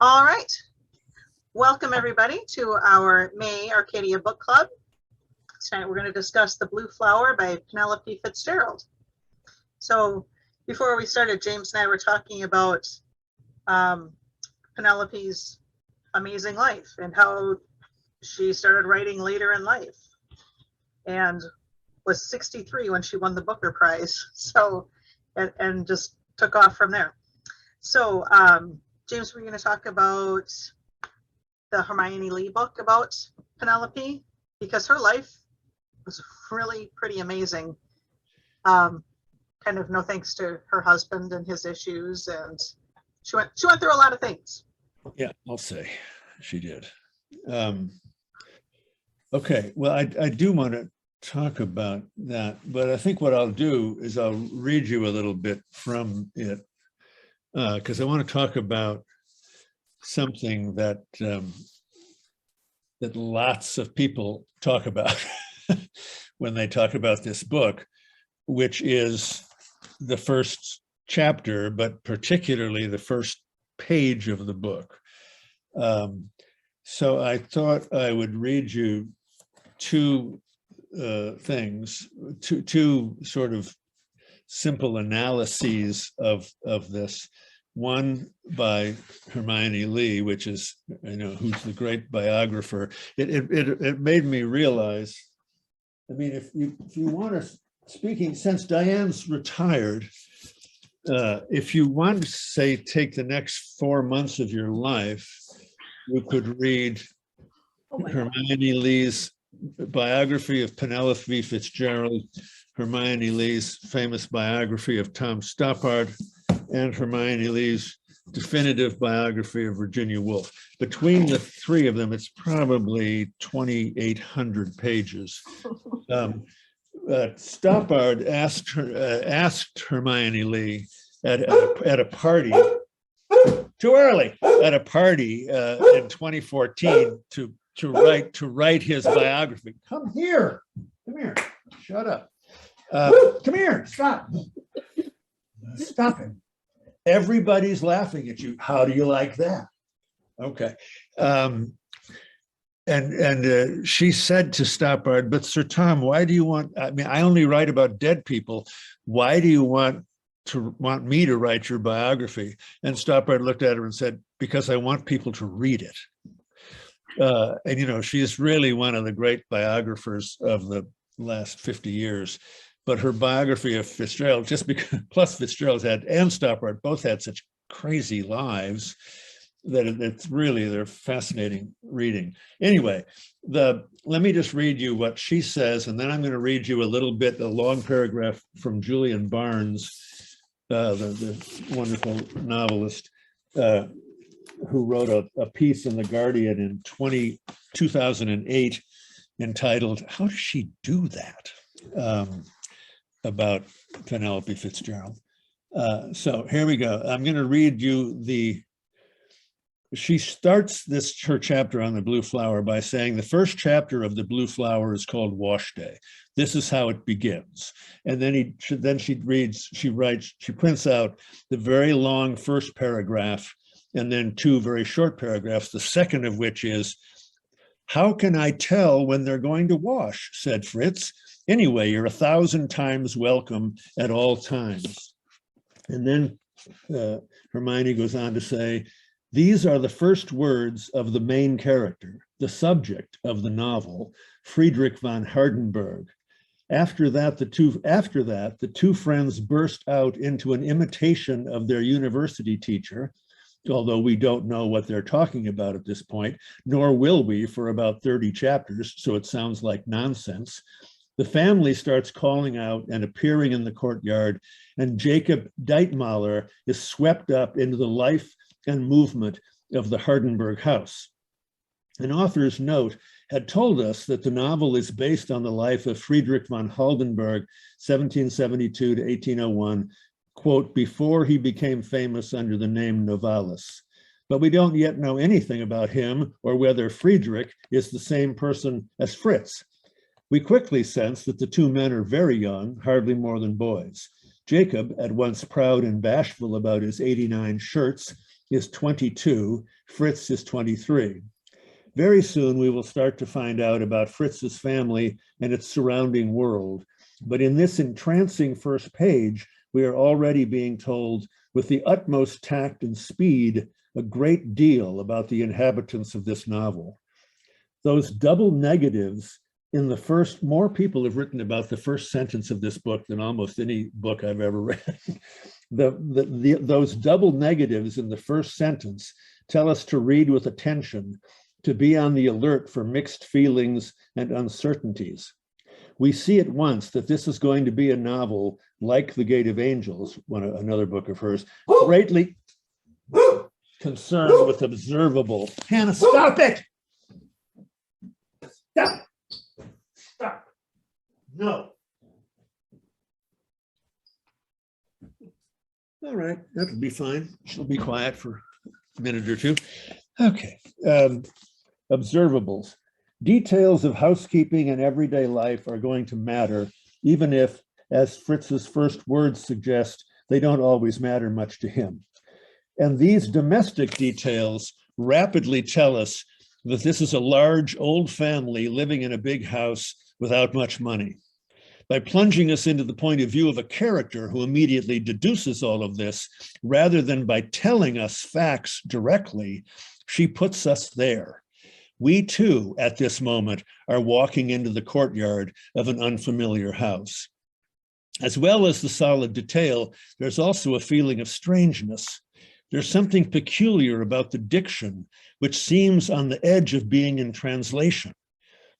All right. Welcome everybody to our May Arcadia Book Club. Tonight we're going to discuss The Blue Flower by Penelope Fitzgerald. So before we started, James and I were talking about Penelope's amazing life and how she started writing later in life and was 63 when she won the Booker Prize. So, and just took off from there. So, James, we're going to talk about the Hermione Lee book about Penelope because her life was really pretty amazing. Kind of no thanks to her husband and his issues, and she went through a lot of things. Yeah, I'll say she did. Okay, well, I do want to talk about that, but I think what I'll do is I'll read you a little bit from it because I want to talk about something that that lots of people talk about when they talk about this book, which is the first chapter, but particularly the first page of the book. So I thought I would read you two things, two sort of simple analyses of this. One by Hermione Lee, which is, who's the great biographer. It made me realize, I mean, if you want to, speaking, since Diane's retired, if you want to say, take the next 4 months of your life, you could read Hermione Lee's biography of Penelope Fitzgerald, Hermione Lee's famous biography of Tom Stoppard, and Hermione Lee's definitive biography of Virginia Woolf. Between the three of them, it's probably 2,800 pages. Stoppard asked Hermione Lee at a party, too early, at a party in 2014 to write his biography. Come here, shut up. Come here, stop it. Everybody's laughing at you. How do you like that? Okay. And she said to Stoppard, but Sir Tom, why do you want, I mean, I only write about dead people. Why do you want me to write your biography? And Stoppard looked at her and said, because I want people to read it. And she is really one of the great biographers of the last 50 years. But her biography of Fitzgerald, just because, plus Fitzgerald and Stoppard both had such crazy lives that they're fascinating reading. Anyway, let me just read you what she says, and then I'm going to read you a long paragraph from Julian Barnes, the wonderful novelist, who wrote a piece in The Guardian in 2008 entitled, "How does she do that?" About Penelope Fitzgerald. So here we go. I'm going to read you she starts her chapter on The Blue Flower by saying the first chapter of The Blue Flower is called Wash Day. This is how it begins. And then she prints out the very long first paragraph and then two very short paragraphs, the second of which is, "How can I tell when they're going to wash?" said Fritz. "Anyway, you're 1,000 times welcome at all times." And then Hermione goes on to say, "These are the first words of the main character, the subject of the novel, Friedrich von Hardenberg. After that, the two friends burst out into an imitation of their university teacher, although we don't know what they're talking about at this point, nor will we for about 30 chapters, so it sounds like nonsense. The family starts calling out and appearing in the courtyard, and Jacob Deitmaler is swept up into the life and movement of the Hardenberg house. An author's note had told us that the novel is based on the life of Friedrich von Hardenberg, 1772 to 1801, quote, before he became famous under the name Novalis. But we don't yet know anything about him or whether Friedrich is the same person as Fritz. We quickly sense that the two men are very young, hardly more than boys. Jacob, at once proud and bashful about his 89 shirts, is 22, Fritz is 23. Very soon we will start to find out about Fritz's family and its surrounding world. But in this entrancing first page, we are already being told with the utmost tact and speed a great deal about the inhabitants of this novel. Those double negatives in the first, more people have written about the first sentence of this book than almost any book I've ever read. Those double negatives in the first sentence tell us to read with attention, to be on the alert for mixed feelings and uncertainties. We see at once that this is going to be a novel like The Gate of Angels, another book of hers, greatly concerned with observable. Hannah, stop it! Stop! Stop! No. All right, that'll be fine. She'll be quiet for a minute or two. Okay. Observables. Details of housekeeping and everyday life are going to matter, even if, as Fritz's first words suggest, they don't always matter much to him. And these domestic details rapidly tell us that this is a large old family living in a big house without much money. By plunging us into the point of view of a character who immediately deduces all of this, rather than by telling us facts directly, she puts us there. We too, at this moment, are walking into the courtyard of an unfamiliar house. As well as the solid detail, there's also a feeling of strangeness. There's something peculiar about the diction, which seems on the edge of being in translation.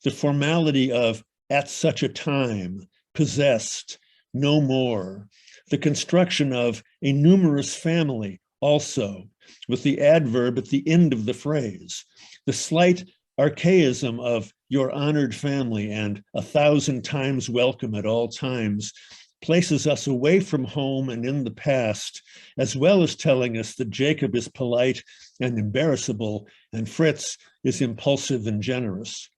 The formality of at such a time, possessed, no more. The construction of a numerous family also, with the adverb at the end of the phrase. The slight archaism of your honored family and 1,000 times welcome at all times places us away from home and in the past, as well as telling us that Jacob is polite and embarrassable and Fritz is impulsive and generous.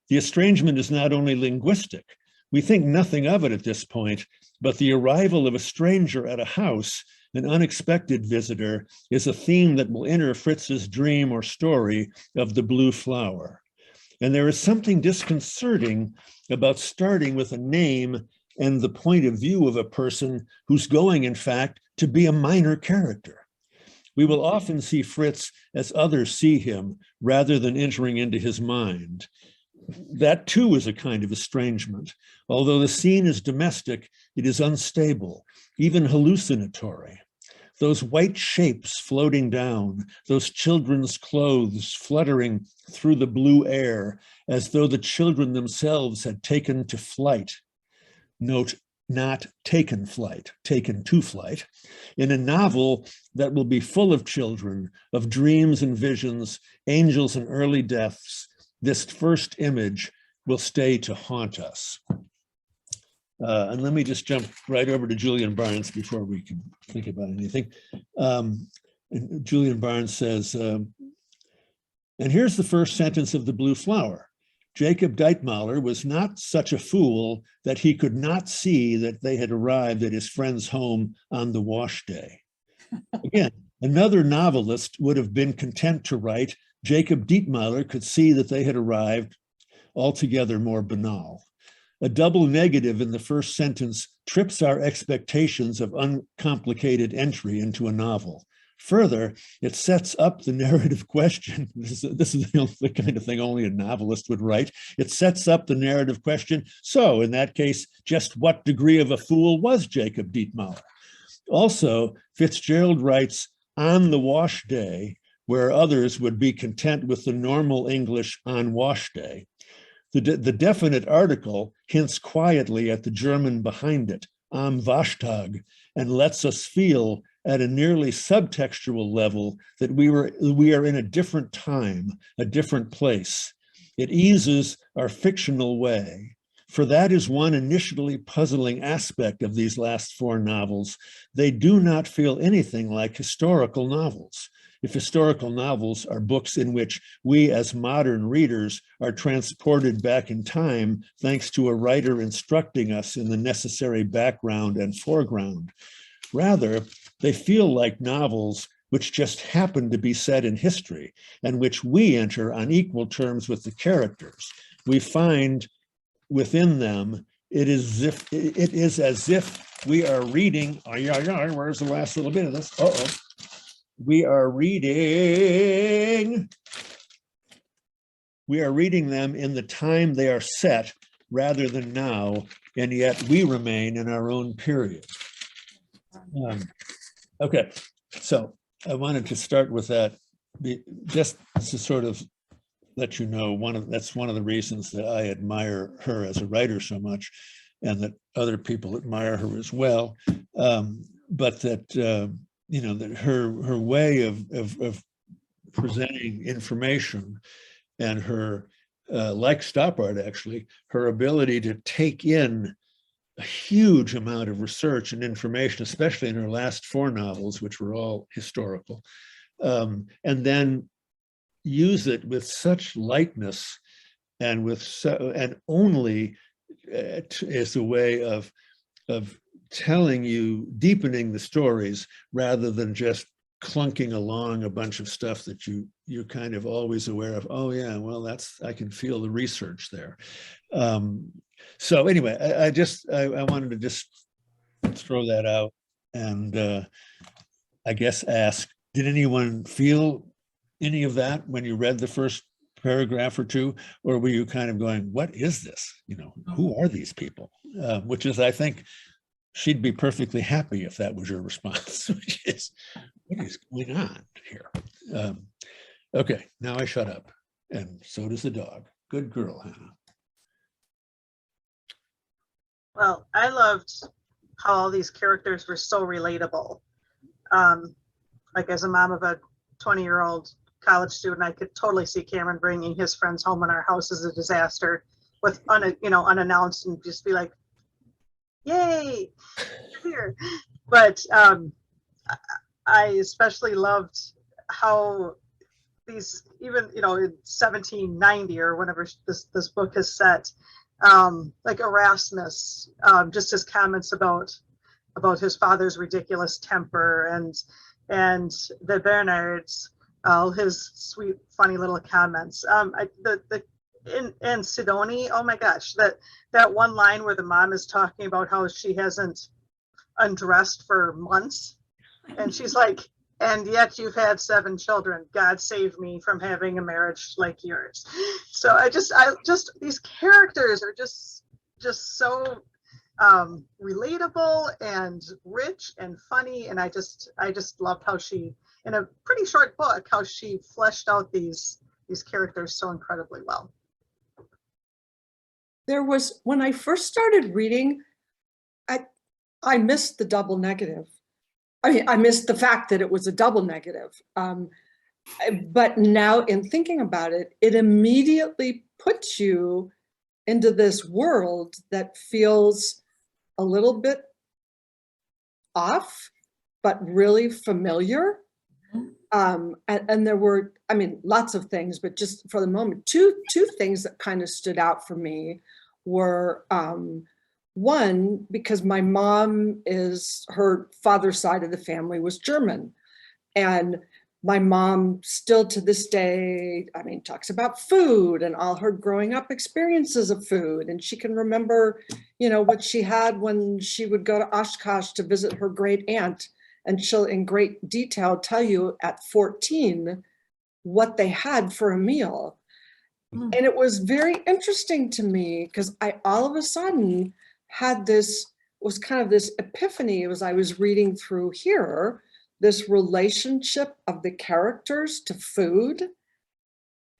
The estrangement is not only linguistic. We think nothing of it at this point, but the arrival of a stranger at a house, an unexpected visitor, is a theme that will enter Fritz's dream or story of the blue flower. And there is something disconcerting about starting with a name and the point of view of a person who's going, in fact, to be a minor character. We will often see Fritz as others see him rather than entering into his mind. That too is a kind of estrangement. Although the scene is domestic, it is unstable, even hallucinatory. Those white shapes floating down, those children's clothes fluttering through the blue air, as though the children themselves had taken to flight. Note, not taken flight, taken to flight, in a novel that will be full of children, of dreams and visions, angels and early deaths. This first image will stay to haunt us. And let me just jump right over to Julian Barnes before we can think about anything. And Julian Barnes says, and here's the first sentence of The Blue Flower. Jacob Deitmaler was not such a fool that he could not see that they had arrived at his friend's home on the wash day. Again, another novelist would have been content to write, Jacob Deitmaler could see that they had arrived, altogether more banal. A double negative in the first sentence trips our expectations of uncomplicated entry into a novel. Further, it sets up the narrative question. This is the kind of thing only a novelist would write. It sets up the narrative question. So in that case, just what degree of a fool was Jacob Deitmaler? Also, Fitzgerald writes, on the wash day, where others would be content with the normal English on wash day. The definite article hints quietly at the German behind it, am Waschtag, and lets us feel at a nearly subtextual level that we are in a different time, a different place. It eases our fictional way. For that is one initially puzzling aspect of these last four novels. They do not feel anything like historical novels. If historical novels are books in which we as modern readers are transported back in time thanks to a writer instructing us in the necessary background and foreground. Rather, they feel like novels which just happen to be set in history, and which we enter on equal terms with the characters. We find within them, it is as if we are reading, where's the last little bit of this? We are reading them in the time they are set rather than now, and yet we remain in our own period. Okay, so I wanted to start with that, just to sort of let you know, that's one of the reasons that I admire her as a writer so much, and that other people admire her as well. But that you know, that her way of presenting information, and her like Stoppard actually, her ability to take in a huge amount of research and information, especially in her last 4 novels, which were all historical, and then use it with such lightness and and only as a way of telling you, deepening the stories rather than just clunking along a bunch of stuff that you're kind of always aware of. Oh yeah, well I can feel the research there. So anyway, I wanted to just throw that out, and I guess ask, did anyone feel any of that when you read the first paragraph or two, or were you kind of going, what is this? You know, who are these people? Which is, I think, she'd be perfectly happy if that was your response, which is, what is going on here? Okay, now I shut up, and so does the dog. Good girl, Hannah. Well, I loved how all these characters were so relatable. Like, as a mom of a 20-year-old college student, I could totally see Cameron bringing his friends home when our house is a disaster with unannounced, and just be like, yay, here. But I especially loved how these, even in 1790 or whenever this book is set, like Erasmus, just his comments about his father's ridiculous temper, and the Bernhards, all his sweet, funny little comments. In Sidonie, oh my gosh, that one line where the mom is talking about how she hasn't undressed for months, and she's like, and yet you've had 7 children. God save me from having a marriage like yours. So I just these characters are just so relatable and rich and funny, and I just loved how she, in a pretty short book, how she fleshed out these characters so incredibly well. There was, when I first started reading, I missed the double negative. I mean, I missed the fact that it was a double negative. But now, in thinking about it, it immediately puts you into this world that feels a little bit off, but really familiar. And there were, I mean, lots of things, but just for the moment, two things that kind of stood out for me were, one, because my mom her father's side of the family was German. And my mom still to this day, I mean, talks about food and all her growing up experiences of food. And she can remember, what she had when she would go to Oshkosh to visit her great aunt. And she'll in great detail tell you at 14 what they had for a meal. And it was very interesting to me because I all of a sudden had this epiphany as I was reading through here, this relationship of the characters to food.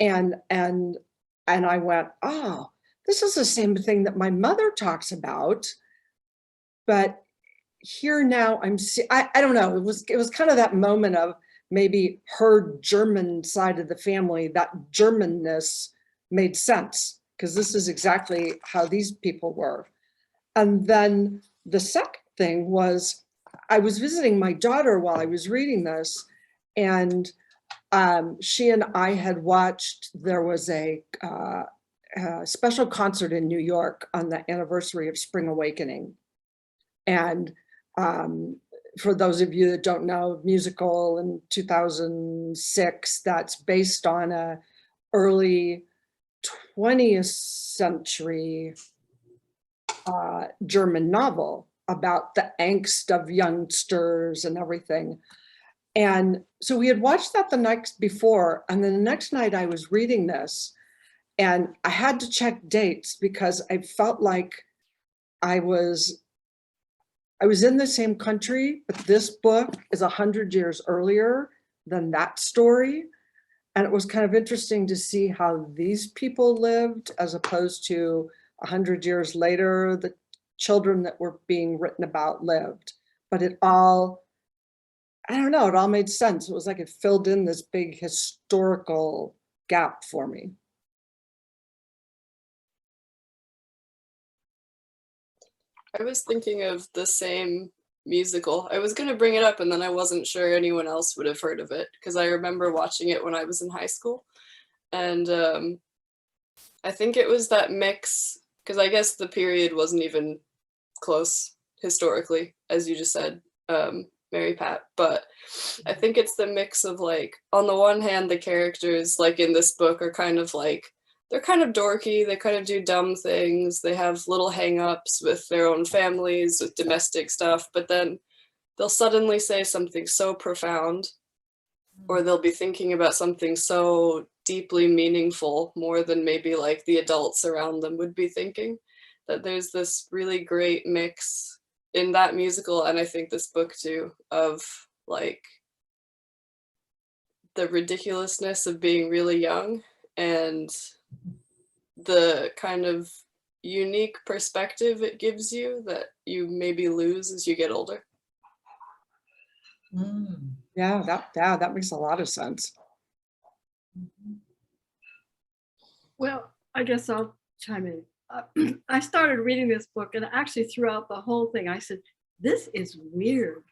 And I went, oh, this is the same thing that my mother talks about. But here now I don't know, it was kind of that moment of maybe her German side of the family, that Germanness made sense, because this is exactly how these people were. And then the second thing was, I was visiting my daughter while I was reading this, and she and I had watched, there was a special concert in New York on the anniversary of Spring Awakening. And for those of you that don't know, musical in 2006 that's based on a early 20th century German novel about the angst of youngsters and everything. And so we had watched that the night before, and then the next night I was reading this, and I had to check dates because I felt like I was in the same country, but this book is 100 years earlier than that story. And it was kind of interesting to see how these people lived as opposed to 100 years later, the children that were being written about lived. But it all, I don't know, it all made sense. It was like it filled in this big historical gap for me. I was thinking of the same musical. I was going to bring it up and then I wasn't sure anyone else would have heard of it because I remember watching it when I was in high school. And I think it was that mix, because I guess the period wasn't even close historically, as you just said, Mary Pat. But I think it's the mix of like, on the one hand, the characters like in this book are kind of like, they're kind of dorky, they kind of do dumb things, they have little hang-ups with their own families, with domestic stuff, but then they'll suddenly say something so profound, or they'll be thinking about something so deeply meaningful, more than maybe like the adults around them would be thinking, that there's this really great mix in that musical, and I think this book too, of like the ridiculousness of being really young and the kind of unique perspective it gives you that you maybe lose as you get older. Yeah, that makes a lot of sense. Well, I guess I'll chime in. I started reading this book, and actually throughout the whole thing, I said, this is weird.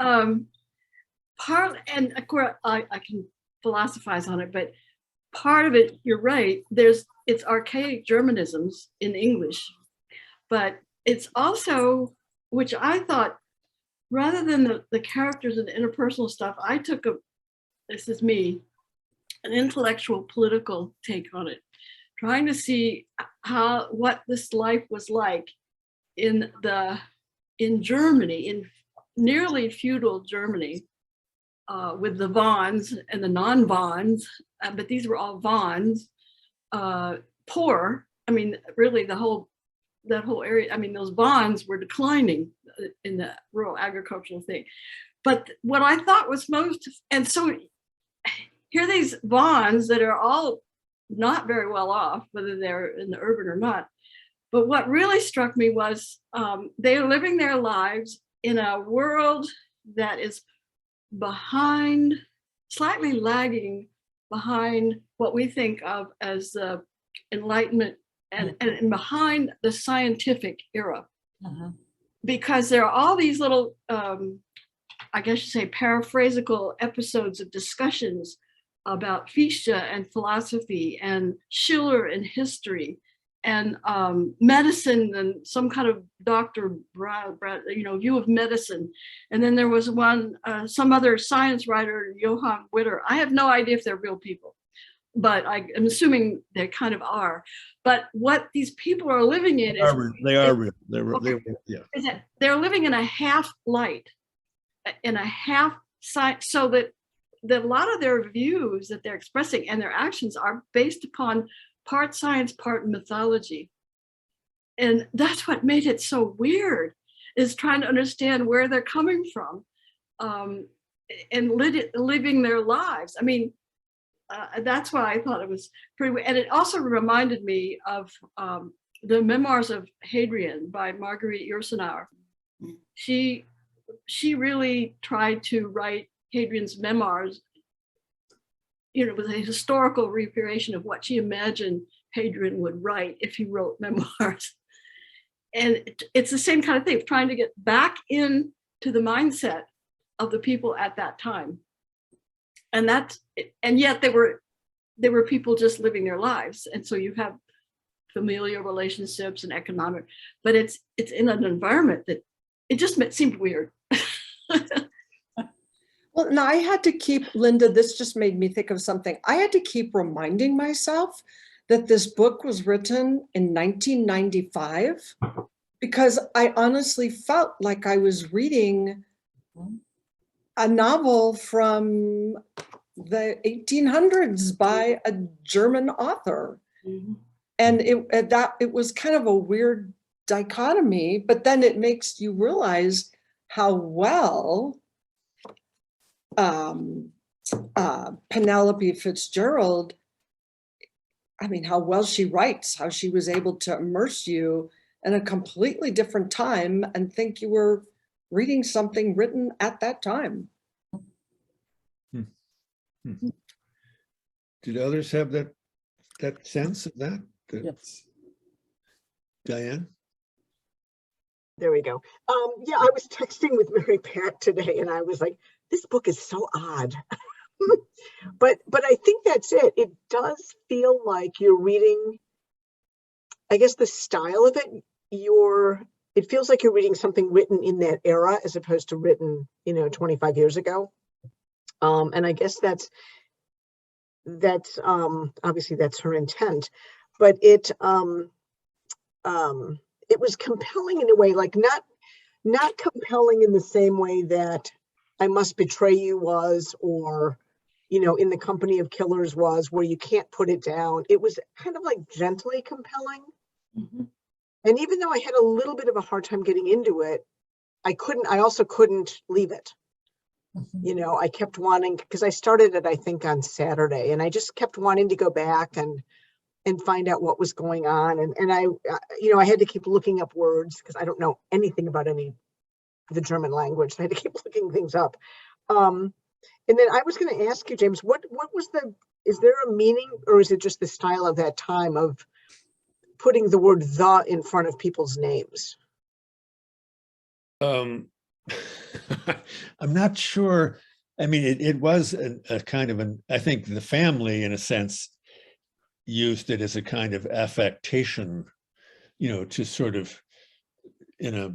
And of course, I can philosophize on it, but part of it, you're right, it's archaic Germanisms in English, but it's also, which I thought, rather than the characters and the interpersonal stuff, I took this is me, an intellectual political take on it, trying to see what this life was like in Germany, in nearly feudal Germany, with the Vons and the non-Vons, but these were all Vons, poor. I mean, really that whole area, I mean, those Vons were declining in the rural agricultural thing. But what I thought was most, and so here are these Vons that are all not very well off, whether they're in the urban or not. But what really struck me was they're living their lives in a world that is behind, slightly lagging behind what we think of as the Enlightenment and behind the scientific era. Because there are all these little, I guess you say, paraphrasical episodes of discussions about Fichte and philosophy and Schiller and history and medicine and some kind of Dr. view of medicine. And then there was one, some other science writer, Johann Witter. I have no idea if they're real people, but I'm assuming they kind of are. But what these people are living in is they are real. They're living in a half light, in a half science, so that a lot of their views that they're expressing and their actions are based upon part science, part mythology. And that's what made it so weird, is trying to understand where they're coming from and living their lives. I mean, that's why I thought it was pretty weird. And it also reminded me of the memoirs of Hadrian by Marguerite Yourcenar. She really tried to write Hadrian's memoirs, with a historical recreation of what she imagined Hadrian would write if he wrote memoirs. And it's the same kind of thing, trying to get back into the mindset of the people at that time. And yet they were people just living their lives. And so you have familial relationships and economic, but it's in an environment that it just seemed weird. Well, and I had to keep, Linda, this just made me think of something. I had to keep reminding myself that this book was written in 1995 because I honestly felt like I was reading a novel from the 1800s by a German author. And it was kind of a weird dichotomy, but then it makes you realize how well Penelope Fitzgerald, I mean, how well she writes, how she was able to immerse you in a completely different time and think you were reading something written at that time. Did others have that sense of that? Yes. Diane? There we go. Yeah, I was texting with Mary Pat today and I was like, this book is so odd. but I think that's it. It does feel like you're reading, I guess the style of it, it feels like you're reading something written in that era as opposed to written, 25 years ago. And I guess that's obviously that's her intent, but it was compelling in a way, like not compelling in the same way that I Must Betray You was, or, In the Company of Killers was, where you can't put it down. It was kind of like gently compelling. And even though I had a little bit of a hard time getting into it, I also couldn't leave it. I kept wanting, because I started it, I think, on Saturday, and I just kept wanting to go back and find out what was going on. And I had to keep looking up words because I don't know anything about the German language. So I had to keep looking things up. And then I was going to ask you, James, what was is there a meaning, or is it just the style of that time of putting the word "the" in front of people's names? I'm not sure. I mean, it was a kind of I think the family, in a sense, used it as a kind of affectation, to sort of, in a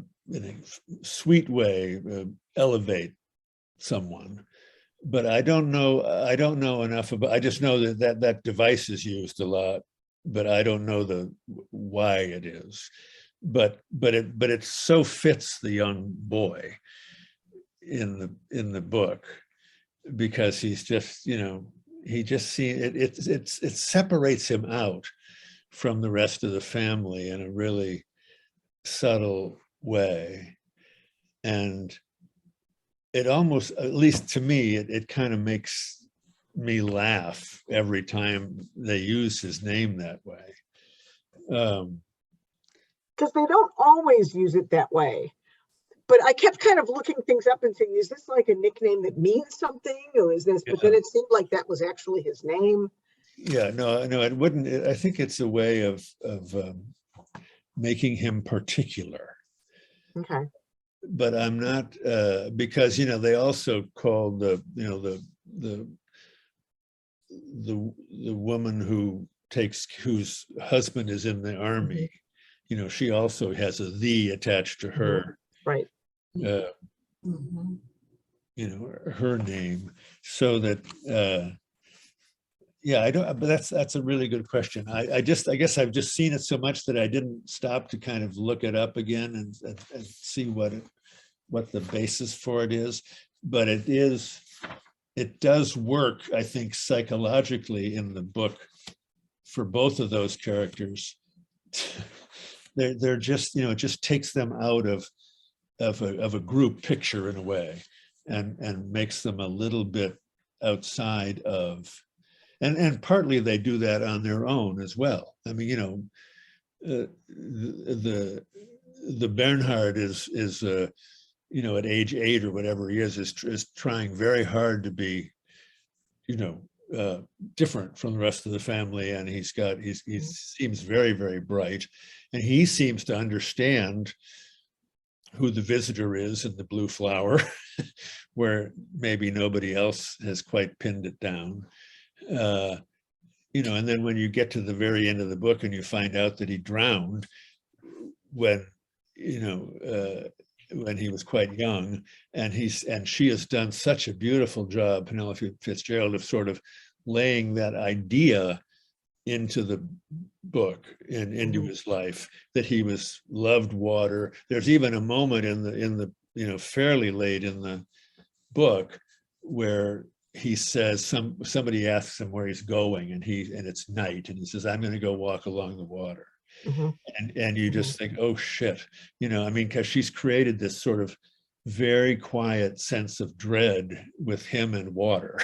sweet way, elevate someone. But I don't know enough about. I just know that device is used a lot, but I don't know why it is. But it so fits the young boy in the book, because he's just, he just sees it separates him out from the rest of the family in a really subtle way. And it almost, at least to me, it kind of makes me laugh every time they use his name that way. Because they don't always use it that way. But I kept kind of looking things up and saying, is this like a nickname that means something, or is this? But then it seemed like that was actually his name. Yeah, no, it wouldn't. I think it's a way of making him particular. Okay. But I'm not, because they also called the woman whose husband is in the army. She also has a "the" attached to her. Right. Her name, so that I don't, but that's a really good question. I guess I've just seen it so much that I didn't stop to kind of look it up again and see what the basis for it is. But it does work, I think, psychologically in the book for both of those characters. They're just, it just takes them out of a group picture in a way, and makes them a little bit outside of, and partly they do that on their own as well. I mean, the Bernhard is at age 8 or whatever he is trying very hard to be, different from the rest of the family, and he seems very, very bright, and he seems to understand who the visitor is in the Blue Flower, where maybe nobody else has quite pinned it down. And then when you get to the very end of the book and you find out that he drowned when when he was quite young, and she has done such a beautiful job, Penelope Fitzgerald, of sort of laying that idea into the book and into his life, that he loved water. There's even a moment in the fairly late in the book where he says somebody asks him where he's going, and it's night, and he says, I'm going to go walk along the water. And you just think, oh shit, I mean, because she's created this sort of very quiet sense of dread with him and water.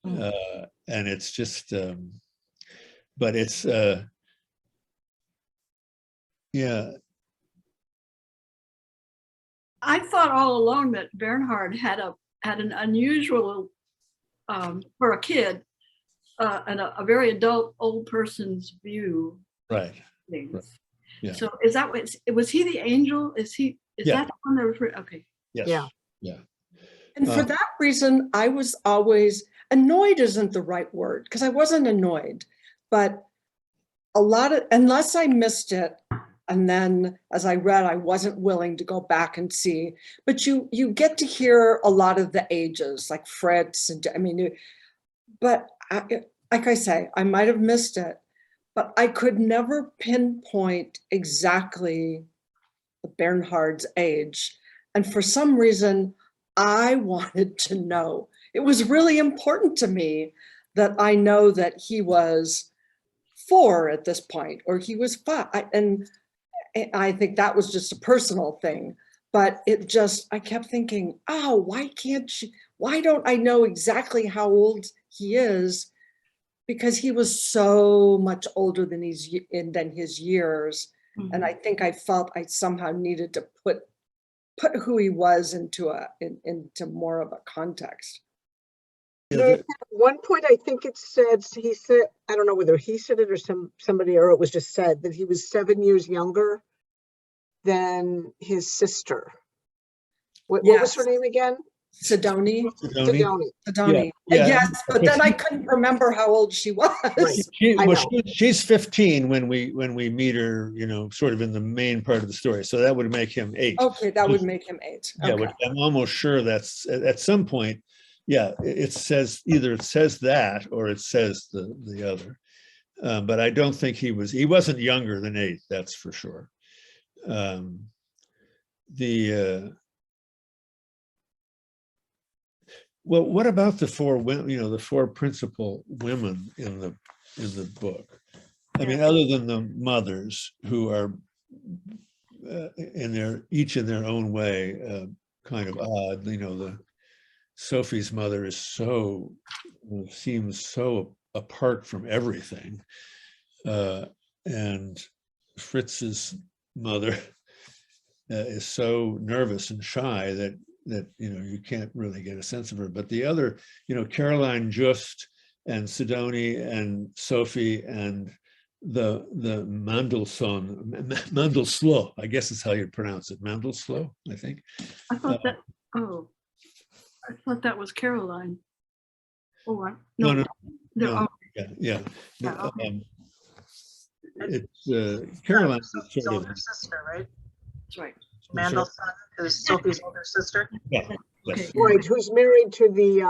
And it's just but it's yeah. I thought all along that Bernhard had an unusual, for a kid, and a very adult old person's view. Right. Things. Right. Yeah. So is that what, was he the angel? Is that the one that was, okay. Yes. Yeah. Yeah. And for that reason, I was always, annoyed isn't the right word, because I wasn't annoyed, but unless I missed it, and then as I read, I wasn't willing to go back and see, but you get to hear a lot of the ages, like Fritz, and I mean, but like I say, I might have missed it, but I could never pinpoint exactly Bernhard's age. And for some reason, I wanted to know. It was really important to me that I know that he was 4 at this point, or he was 5. And I think that was just a personal thing, but I kept thinking, oh, why don't I know exactly how old he is? Because he was so much older than his years. And I think I felt I somehow needed to put who he was into more of a context. At one point, I think he said, I don't know whether he said it or somebody, or it was just said that he was 7 years younger than his sister. What was her name again? Sidoni. Sidoni. Yeah. Yes, but then I couldn't remember how old she was. Right. She's 15 when we meet her, sort of in the main part of the story. So that would make him 8. Okay, that would make him 8. Yeah, Okay. I'm almost sure that's at some point. Yeah, it says that or it says the other. But I don't think he wasn't younger than 8. That's for sure. Well, what about the 4 women? The 4 principal women in the book. I mean, other than the mothers, who are each in their own way kind of odd. Sophie's mother seems so apart from everything, and Fritz's mother is so nervous and shy that you can't really get a sense of her. But the other, Caroline Just and Sidoni and Sophie and the Mandelslo, I guess is how you'd pronounce it, Mandelslo, I think. I thought I thought that was Caroline. Oh, no. Yeah. It's Caroline. Sophie's older sister, right? That's right. Mandelson is Sophie's older sister. Yeah. Okay. Right, who's married to the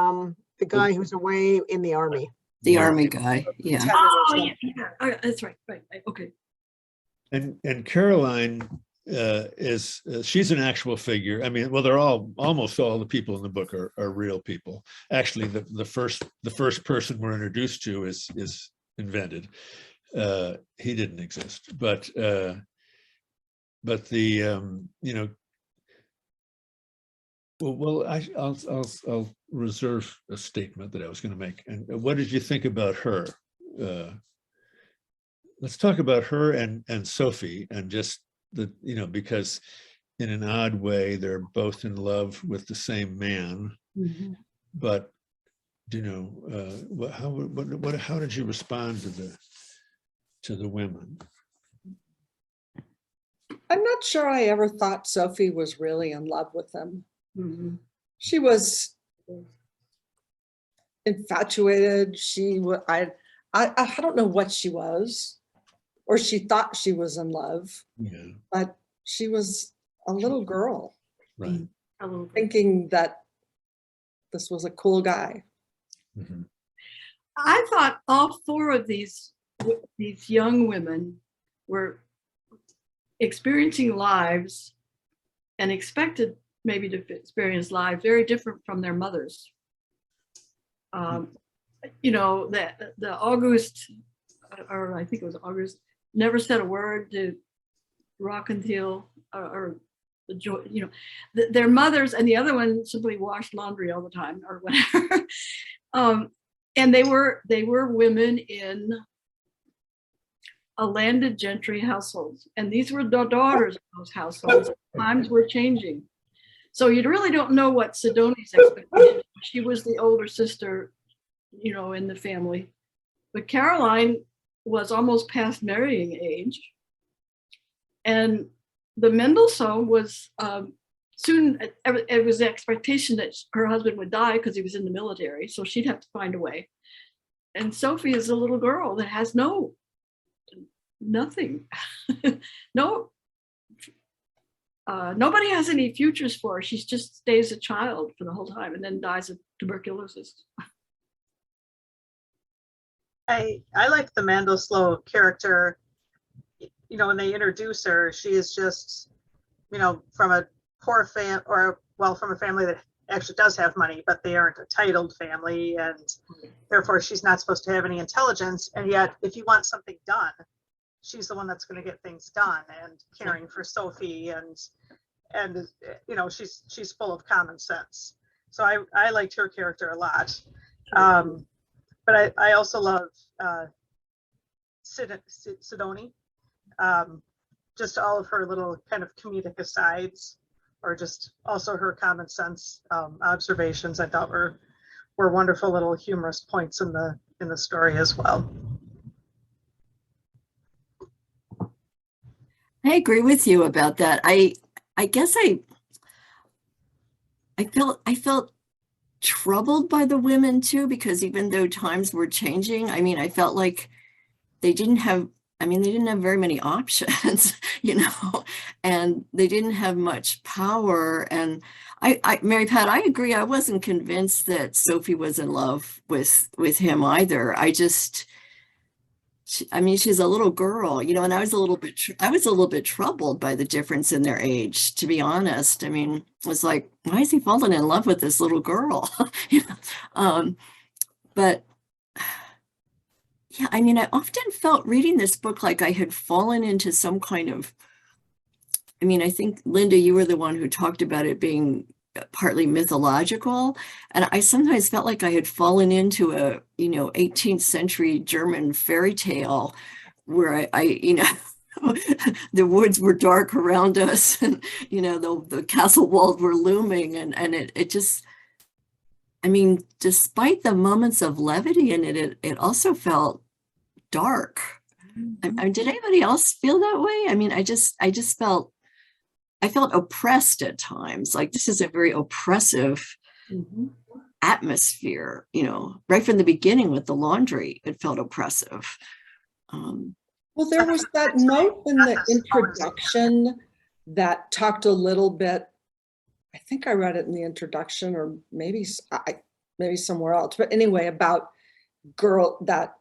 guy who's away in the army. The army guy, yeah. Oh, yeah. That's right. Right. Okay. And Caroline she's an actual figure. I mean, well, they're almost all the people in the book are real people. Actually, the first person we're introduced to is invented. He didn't exist, but I'll reserve a statement that I was going to make. And what did you think about her? Let's talk about her and Sophie, and just because in an odd way they're both in love with the same man. Mm-hmm. But how did you respond to the women? I'm not sure I ever thought Sophie was really in love with him. Mm-hmm. She was infatuated. I don't know what she was, or she thought she was in love, Yeah. but she was a little girl. Right. A little bit. thinking that this was a cool guy. Mhm. I thought all four of these young women were experiencing lives and expected maybe to experience lives very different from their mothers. You know, the August, or I think it was August, never said a word to Rockenthal or the joy, you know, their mothers, and the other one simply washed laundry all the time or whatever. And they were women in a landed gentry households, and these were the daughters of those households. Times were changing, so you really don't know what Sidoni's expectation. She was the older sister, you know, in the family, but Caroline was almost past marrying age, and the Mendelssohn was soon. It was the expectation that her husband would die because he was in the military, so she'd have to find a way. And Sophie is a little girl that has nothing, no. Nobody has any futures for her. She just stays a child for the whole time and then dies of tuberculosis. I like the Mandelslow character. You know, when they introduce her, she is just, you know, from a poor from a family that actually does have money, but they aren't a titled family, and therefore she's not supposed to have any intelligence. And yet, if you want something done, she's the one that's going to get things done, and caring for Sophie, and you know, she's full of common sense. So I liked her character a lot. But I also love Sidoni. Just all of her little kind of comedic asides, or just also her common sense observations, I thought were wonderful little humorous points in the story as well. I agree with you about that. I guess I felt troubled by the women too, because even though times were changing, I mean, I felt like they didn't have very many options, you know, and they didn't have much power. And Mary Pat, I agree. I wasn't convinced that Sophie was in love with him either. She's a little girl, you know, and I was a little bit troubled by the difference in their age, to be honest. I mean, it was like, why is he falling in love with this little girl? You know? But yeah, I mean, I often felt reading this book like I had fallen into some kind of, I mean, I think, Linda, you were the one who talked about it being partly mythological. And I sometimes felt like I had fallen into a, you know, 18th century German fairy tale where I you know, the woods were dark around us, and, you know, the castle walls were looming, and it just, I mean, despite the moments of levity in it, it also felt dark. I mean, did anybody else feel that way? I mean, I felt oppressed at times. Like, this is a very oppressive atmosphere, you know, right from the beginning with the laundry, it felt oppressive. Well, there was that note in the introduction that talked a little bit, I think I read it in the introduction, or maybe somewhere else, but anyway, about that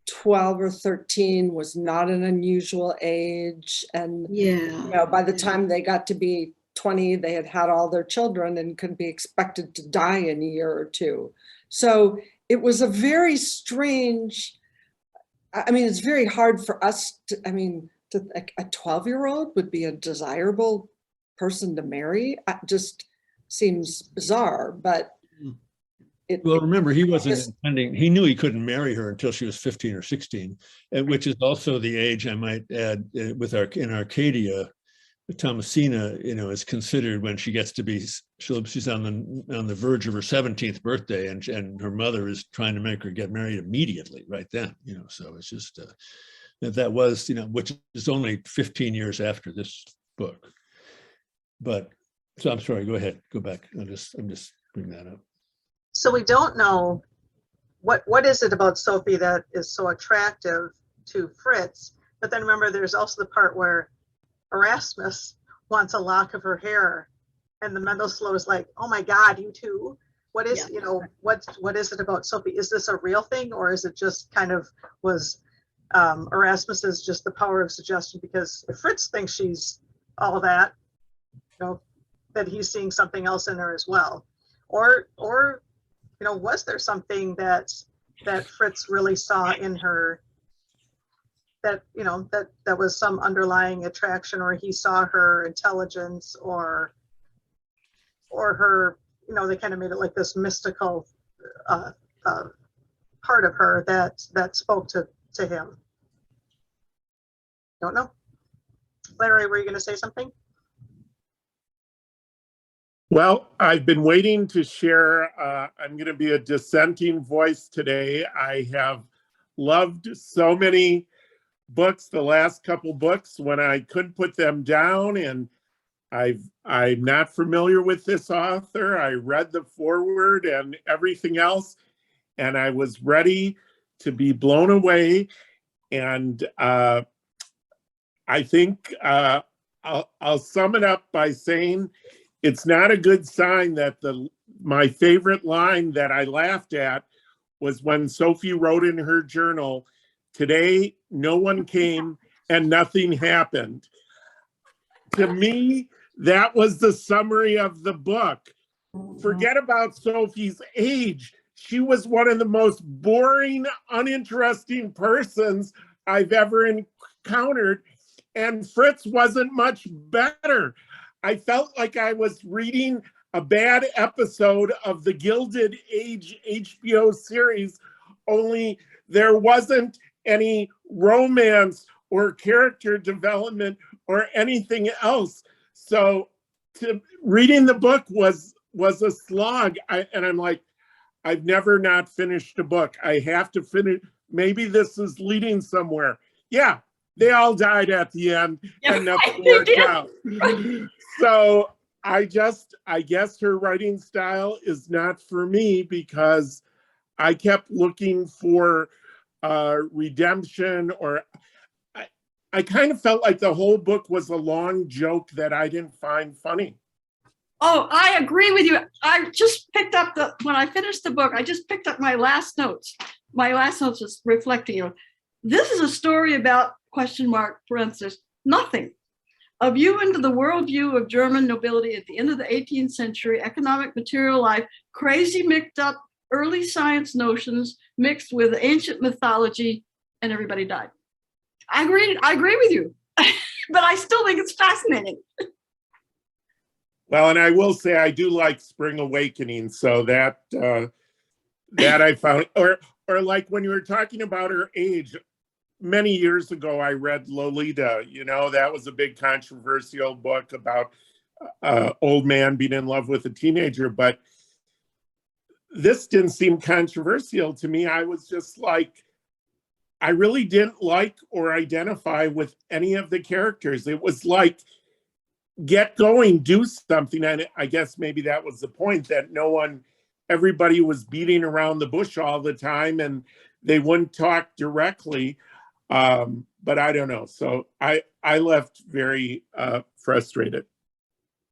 12 or 13 was not an unusual age. And, you know, by the time they got to be 20, they had all their children and couldn't be expected to die in a year or two. So it was a very strange, I mean, it's very hard for us to, I mean, a 12-year-old would be a desirable person to marry. It just seems bizarre, but well, remember, he wasn't intending, he knew he couldn't marry her until she was 15 or 16, which is also the age, I might add, in Arcadia, Thomasina, you know, is considered when she gets to be, she's on the verge of her 17th birthday, and her mother is trying to make her get married immediately right then, you know. So it's just that was, you know, which is only 15 years after this book. But so I'm sorry, go ahead, go back. I'm just bring that up. So we don't know what is it about Sophie that is so attractive to Fritz. But then remember, there's also the part where Erasmus wants a lock of her hair And the Mendelssohn is like, oh my God, you too. What is, Yeah. what is it about Sophie? Is this a real thing, or is it just kind of was Erasmus's just the power of suggestion? Because if Fritz thinks she's all that, that he's seeing something else in her as well. Or was there something that Fritz really saw in her that was some underlying attraction, or he saw her intelligence, or her, they kind of made it like this mystical part of her that spoke to him. Don't know. Larry, were you going to say something? Well, I've been waiting to share. I'm going to be a dissenting voice today. I have loved so many books, the last couple books, when I couldn't put them down, and I'm not familiar with this author. I read the foreword and everything else, and I was ready to be blown away. And I think I'll sum it up by saying it's not a good sign that my favorite line that I laughed at was when Sophie wrote in her journal, "Today, no one came and nothing happened." To me, that was the summary of the book. Forget about Sophie's age. She was one of the most boring, uninteresting persons I've ever encountered. And Fritz wasn't much better. I felt like I was reading a bad episode of the Gilded Age HBO series, only there wasn't any romance or character development or anything else. So reading the book was a slog. And I'm like, I've never not finished a book. I have to finish. Maybe this is leading somewhere. Yeah, they all died at the end, and nothing worked out. So I guess her writing style is not for me, because I kept looking for redemption, or I kind of felt like the whole book was a long joke that I didn't find funny. Oh, I agree with you. I just picked up when I finished the book, I just picked up my last notes. My last notes is reflecting, this is a story about parenthesis, nothing. A view into the worldview of German nobility at the end of the 18th century, economic material life, crazy mixed up early science notions mixed with ancient mythology, and everybody died. I agree with you, but I still think it's fascinating. Well, and I will say I do like Spring Awakening, so that I found, or like when you were talking about her age, many years ago I read Lolita. That was a big controversial book about old man being in love with a teenager, but this didn't seem controversial to me. I was just like, I really didn't like or identify with any of the characters. It was like, get going, do something. And I guess maybe that was the point, that everybody was beating around the bush all the time and they wouldn't talk directly. But I don't know. So I left very frustrated.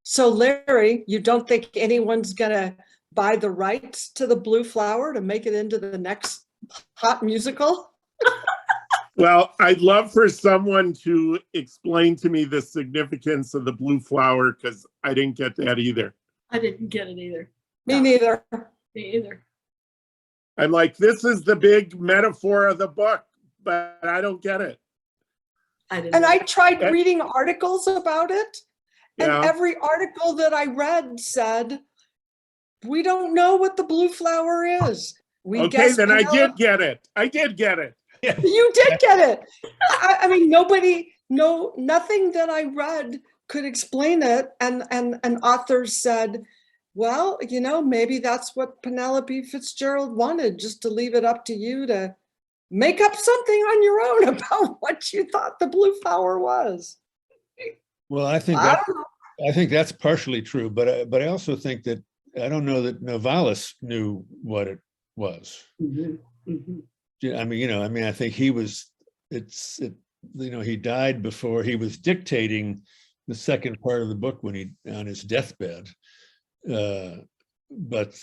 So Larry, you don't think anyone's gonna buy the rights to the Blue Flower to make it into the next hot musical? Well, I'd love for someone to explain to me the significance of the Blue Flower, because I didn't get that either. I didn't get it either. Me neither. Me either. I'm like, this is the big metaphor of the book, but I don't get it. And I tried reading articles about it, and Yeah. every article that I read said, we don't know what the Blue Flower is. Okay, then I did get it. I did get it. You did get it. I mean, nothing that I read could explain it. And authors said, well, maybe that's what Penelope Fitzgerald wanted, just to leave it up to you to make up something on your own about what you thought the Blue Flower was. Well, I think that's partially true, but I also think that I don't know that Novalis knew what it was. Mm-hmm. Mm-hmm. I think he was. He died before he was dictating the second part of the book when he on his deathbed. But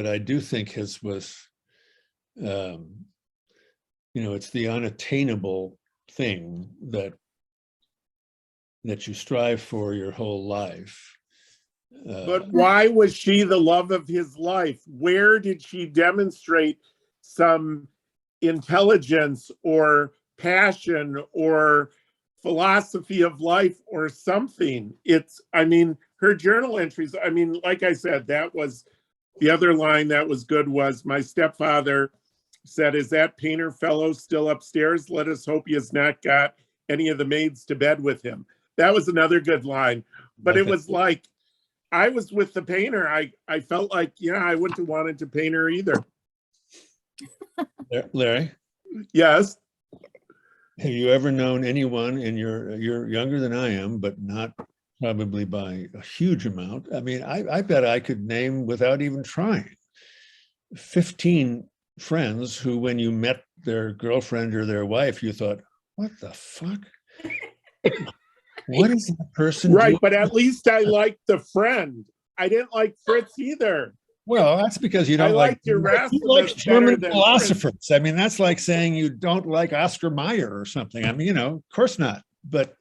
I do think his was, it's the unattainable thing that you strive for your whole life. But why was she the love of his life? Where did she demonstrate some intelligence or passion or philosophy of life or something? Her journal entries, like I said, that was the other line that was good was my stepfather said, "Is that painter fellow still upstairs? Let us hope he has not got any of the maids to bed with him." That was another good line. But it was like, I was with the painter. I felt like, I wouldn't have wanted to paint her either. Larry? Yes. Have you ever known anyone you're younger than I am, but not probably by a huge amount. I bet I could name, without even trying, 15 friends who, when you met their girlfriend or their wife, you thought, what the fuck? What is that person right, doing? But at least I liked the friend. I didn't like Fritz either. Well, that's because you don't like German philosophers. That's like saying you don't like Oscar Mayer or something. Of course not. But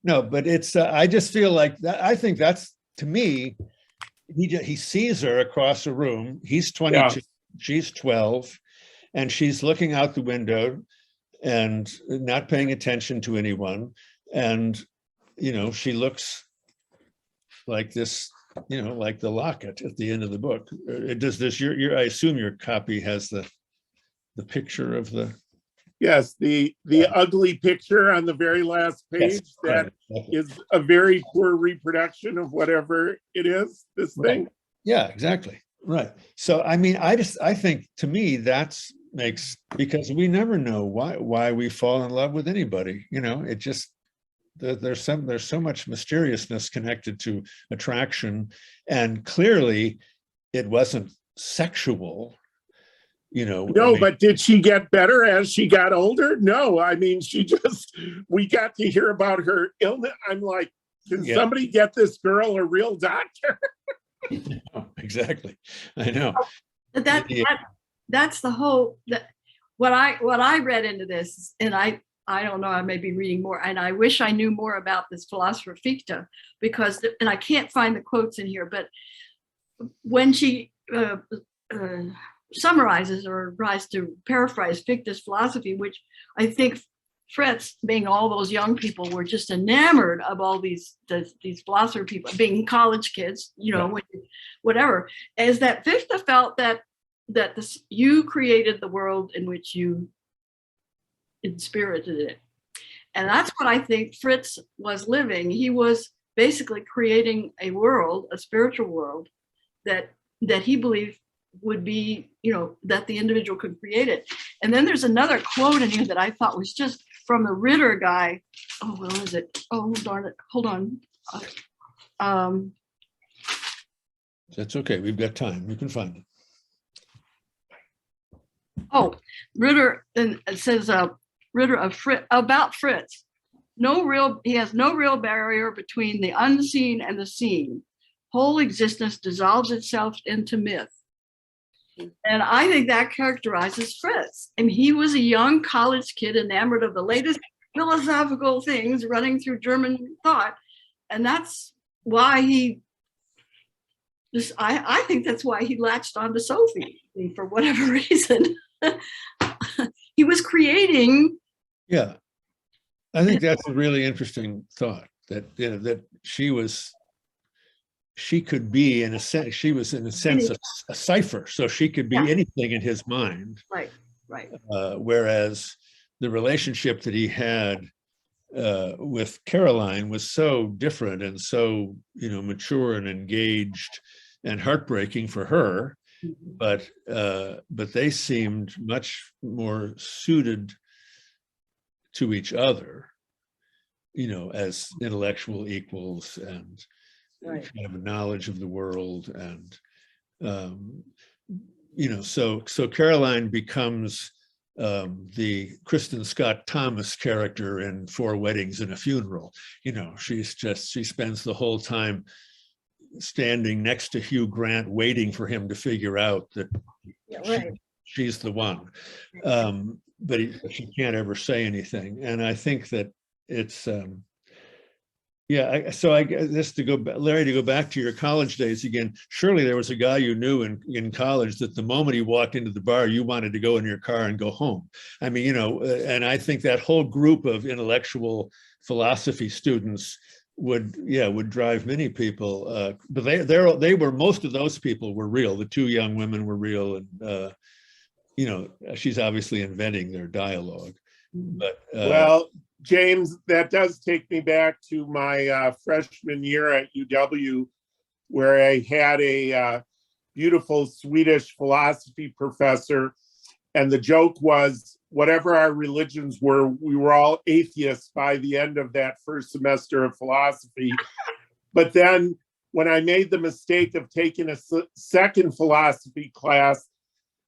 no, but it's, I just feel like that. I think that's, to me, he sees her across a room. He's 22, yeah. She's 12, and she's looking out the window and not paying attention to anyone. And, she looks like this, like the locket at the end of the book. Does this, I assume your copy has the picture of the. Yes, the ugly picture on the very last page, yes, that right. Is a very poor reproduction of whatever it is, this thing. Yeah, exactly. Right. So, I think, to me, because we never know why we fall in love with anybody. It just, there's so much mysteriousness connected to attraction, and clearly it wasn't sexual. No, but did she get better as she got older? No, we got to hear about her illness. I'm like, can somebody get this girl a real doctor? No, exactly. I know. That's the whole, what I read into this, and I don't know, I may be reading more, and I wish I knew more about this philosopher Fichte, because, and I can't find the quotes in here, but when she summarizes or tries to paraphrase Fichte's philosophy, which I think Fritz, being all those young people, were just enamored of all these philosopher people, being college kids, whatever, is that Fichte felt that you created the world in which you inspirited it. And that's what I think Fritz was living. He was basically creating a world, a spiritual world, that he believed would be, that the individual could create it. And then there's another quote in here that I thought was just from the Ritter guy. Oh, where is it? Oh, darn it. Hold on. That's okay. We've got time. You can find it. Oh, Ritter, and it says, Ritter about Fritz. He has no real barrier between the unseen and the seen. Whole existence dissolves itself into myth. And I think that characterizes Fritz. He was a young college kid enamored of the latest philosophical things running through German thought. And that's why I think that's why he latched onto Sophie, for whatever reason. He was creating. Yeah, I think that's a really interesting thought, that she could be, in a sense, she was in a sense a cipher, so she could be anything in his mind. Right. Whereas the relationship that he had with Caroline was so different and so, mature and engaged and heartbreaking for her, but they seemed much more suited to each other, as intellectual equals and kind of a knowledge of the world. And so Caroline becomes the Kristen Scott Thomas character in Four Weddings and a Funeral. You know, she spends the whole time standing next to Hugh Grant, waiting for him to figure out that she's the one. But she can't ever say anything. And I think that it's, so I guess Larry, to go back to your college days again, surely there was a guy you knew in college that the moment he walked into the bar, you wanted to go in your car and go home. I mean, you know, and I think that whole group of intellectual philosophy students would drive many people. But they were, most of those people were real. The two young women were real, and you know, she's obviously inventing their dialogue. But well, James, that does take me back to my freshman year at UW, where I had a beautiful Swedish philosophy professor. And the joke was, whatever our religions were, we were all atheists by the end of that first semester of philosophy. But then when I made the mistake of taking a second philosophy class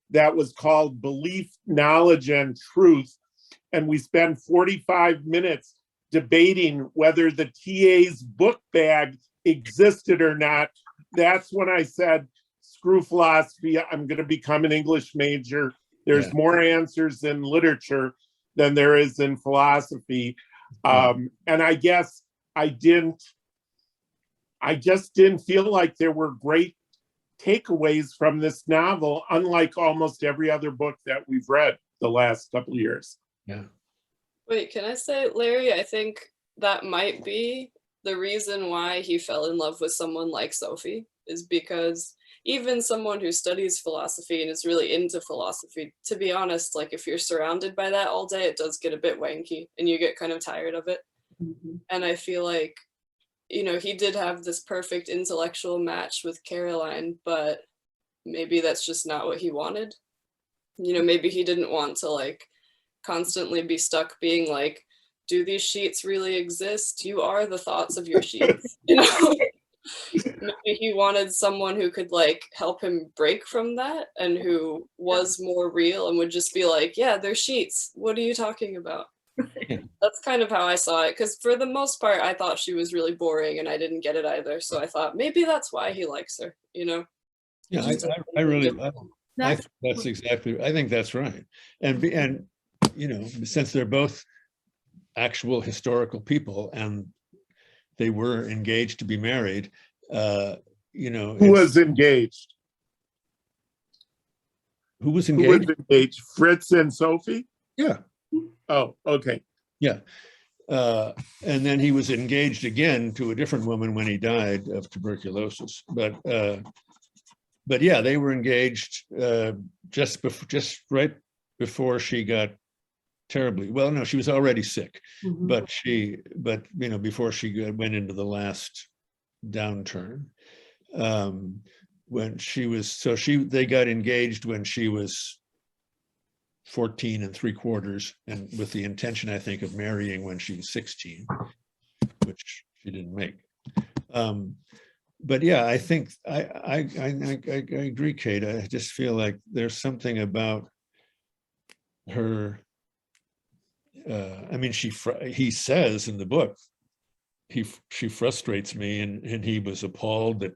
that was called Belief, Knowledge, and Truth, and we spent 45 minutes debating whether the TA's book bag existed or not, that's when I said, screw philosophy, I'm going to become an English major. There's more answers in literature than there is in philosophy. And I guess I just didn't feel like there were great takeaways from this novel, unlike almost every other book that we've read the last couple of years. Yeah. Wait, can I say, Larry, I think that might be the reason why he fell in love with someone like Sophie, is because even someone who studies philosophy and is really into philosophy, to be honest, like if you're surrounded by that all day, it does get a bit wanky and you get kind of tired of it. And I feel like, you know, he did have this perfect intellectual match with Caroline, but maybe that's just not what he wanted. You know, maybe he didn't want to like constantly be stuck being like, do these sheets really exist? You are the thoughts of your sheets. You know, maybe he wanted someone who could like help him break from that and who was more real and would just be like, yeah, they're sheets. What are you talking about? That's kind of how I saw it, because for the most part, I thought she was really boring and I didn't get it either. So I thought maybe that's why he likes her, you know? Yeah, I think that's exactly, I think that's right. And you know, since they're both actual historical people and they were engaged to be married, you know. Who was engaged? Who was engaged? Who was engaged? Fritz and Sophie? Yeah. Oh, okay. Yeah. And then he was engaged again to a different woman when he died of tuberculosis. But yeah, they were engaged just right before she got terribly, well, no, she was already sick, but you know, before she went into the last downturn, when she was, they got engaged when she was 14 3/4, and with the intention, I think, of marrying when she was 16, which she didn't make. But yeah, I think I agree, Kate. I just feel like there's something about her. I mean, he says in the book, she frustrates me, and he was appalled that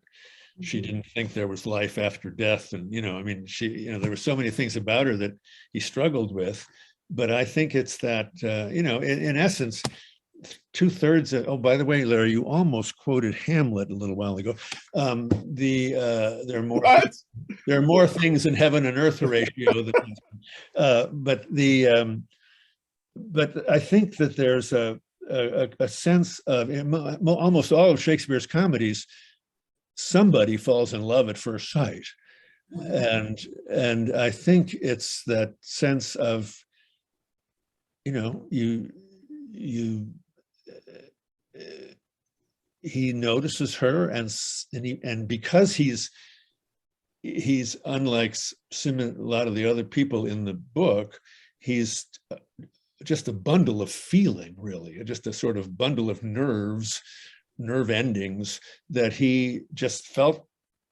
she didn't think there was life after death. And, you know, I mean, there were so many things about her that he struggled with, but I think it's that, you know, in essence, 2/3 of, oh, by the way, Larry, you almost quoted Hamlet a little while ago. There are more things in heaven and earth, Horatio. But I think that there's a sense of, in almost all of Shakespeare's comedies, somebody falls in love at first sight. And I think it's that sense of, you know, he notices her, and because he's unlike a lot of the other people in the book, he's just a bundle of feeling, really, just a sort of bundle of nerve endings, that he just felt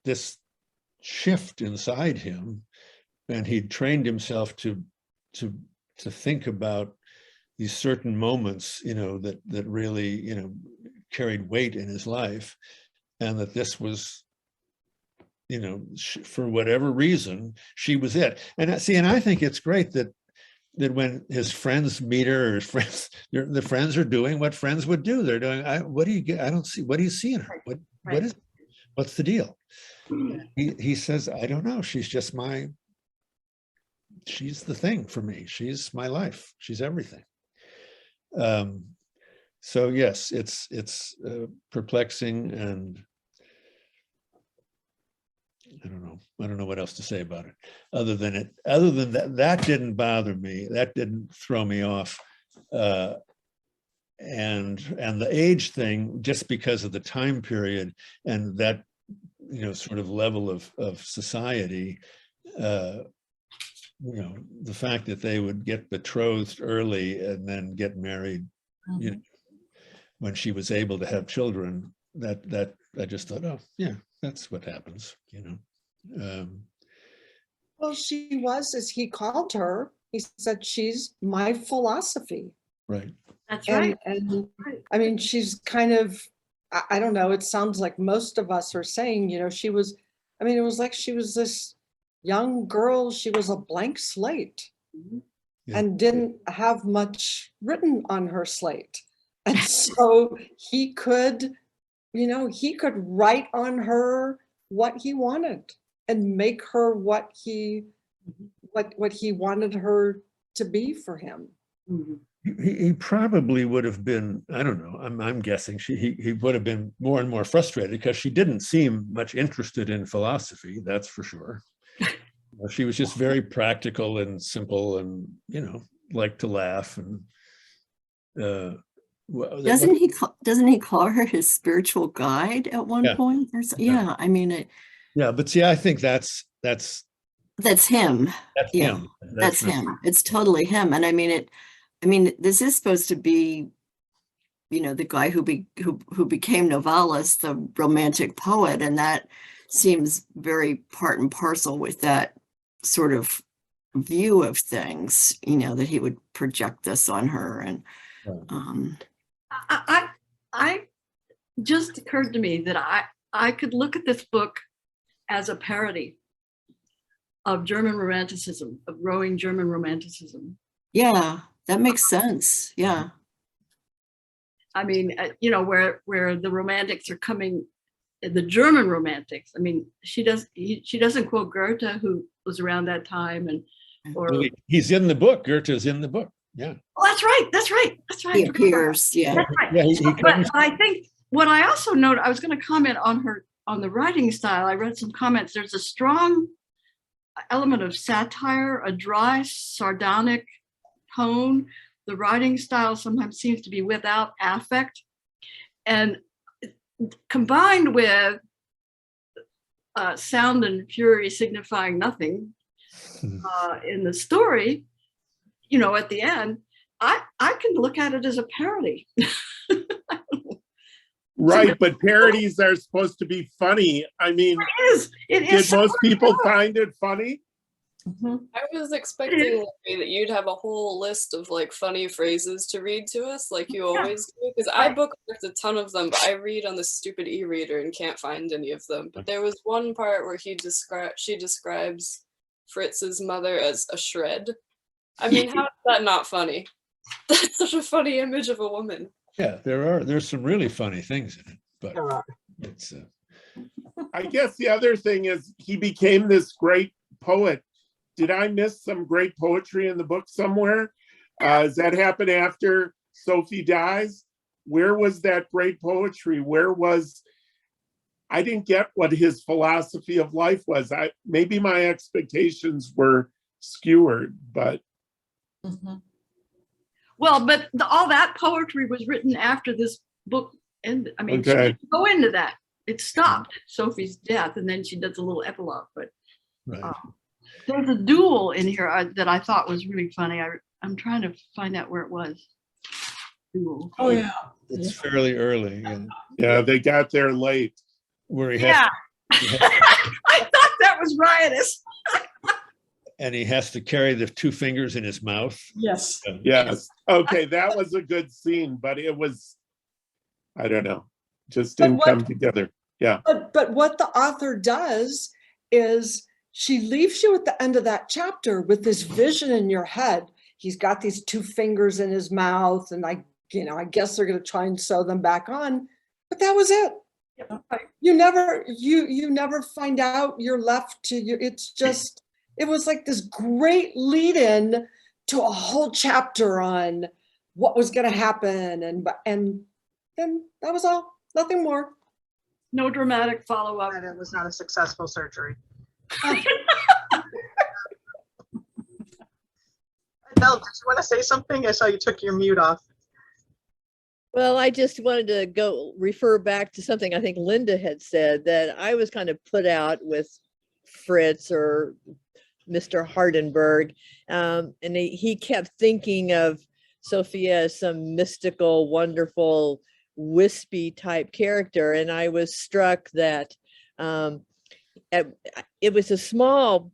this shift inside him, and he'd trained himself to to think about these certain moments, that really, carried weight in his life, and that this was, for whatever reason, she was it. And I think it's great that when his friends meet her, or his friends, the friends are doing what friends would do. They're doing, what do you get? I don't see, what do you see in her? What's the deal? He says, I don't know. She's just she's the thing for me. She's my life. She's everything. So yes, it's perplexing, and I don't know what else to say about it. Other than that didn't bother me. That didn't throw me off. And the age thing, just because of the time period and that, sort of level of society, the fact that they would get betrothed early and then get married, when she was able to have children, that I just thought, oh yeah, that's what happens, Well, she was, as he called her, he said, she's my philosophy. Right. That's right. And I mean, she's kind of, I don't know, it sounds like most of us are saying, she was, it was like she was this young girl, she was a blank slate, and didn't have much written on her slate. And so he could write on her what he wanted and make her what he wanted her to be for him. He probably would have been, I don't know, I'm guessing he would have been more and more frustrated, because she didn't seem much interested in philosophy, that's for sure. She was just very practical and simple, and liked to laugh, and doesn't he call her his spiritual guide at one point? Or so? Yeah, but see, I think that's him. That's him. That's him. It's totally him. And this is supposed to be, the guy who became Novalis, the romantic poet, and that seems very part and parcel with that sort of view of things, that he would project this on her. And I just occurred to me that I could look at this book as a parody of German Romanticism, of growing German Romanticism. Yeah, that makes sense. Yeah. Where the Romantics are coming, the German Romantics. She doesn't quote Goethe, who was around that time, he's in the book. Goethe's in the book. Yeah. Oh, that's right. He appears. Yeah. That's right. But I think what I also noted, I was going to comment on the writing style. I read some comments. There's a strong element of satire, a dry, sardonic tone. The writing style sometimes seems to be without affect, and combined with sound and fury signifying nothing in the story, at the end, I can look at it as a parody. Right, but parodies are supposed to be funny. It is. Did most people find it funny? I was expecting that you'd have a whole list of funny phrases to read to us, like you always do, because I bookmarked a ton of them, but I read on the stupid e-reader and can't find any of them. But there was one part where she describes Fritz's mother as a shred. How is that not funny? That's such a funny image of a woman. Yeah, there's some really funny things in it, but it's. I guess the other thing is he became this great poet. Did I miss some great poetry in the book somewhere? Does that happen after Sophie dies? Where was that great poetry? I didn't get what his philosophy of life was. Maybe my expectations were skewered, but. Well, but all that poetry was written after this book ended. She didn't go into that. It stopped at Sophie's death, and then she does a little epilogue. But there's a duel in here that I thought was really funny. I'm trying to find out where it was. Duel. Oh yeah, it's fairly early. Yeah, they got there late. Where he I thought that was riotous. and he has to carry the two fingers in his mouth. Yes. Yes. Okay, that was a good scene, but it was, I don't know, just But didn't what- come together. Yeah. But what the author does is she leaves you at the end of that chapter with this vision in your head. He's got these two fingers in his mouth, and I guess they're going to try and sew them back on. But that was it. Right. You never find out. You're left to you. It's just, it was like this great lead in to a whole chapter on what was going to happen, and then that was all. Nothing more. No dramatic follow-up. And it was not a successful surgery. Mel, did you want to say something? I saw you took your mute off. Well, I just wanted to go refer back to something I think Linda had said, that I was kind of put out with Fritz or Mr. Hardenberg. And he kept thinking of Sophia as some mystical, wonderful, wispy type character. And I was struck that it was a small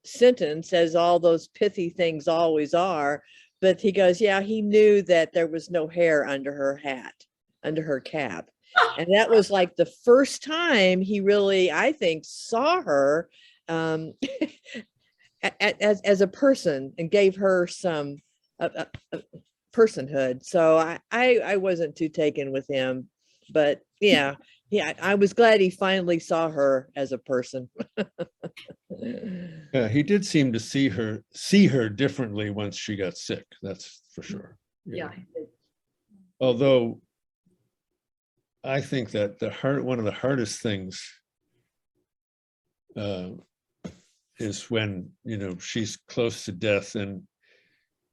sentence, as all those pithy things always are. But he goes, yeah, he knew that there was no hair under her hat, under her cap. And that was like the first time he really, I think, saw her as a person and gave her some personhood. So I wasn't too taken with him. But yeah, I was glad he finally saw her as a person. Yeah, he did seem to see her differently once she got sick. That's for sure. Yeah. Although I think that one of the hardest things is when, she's close to death and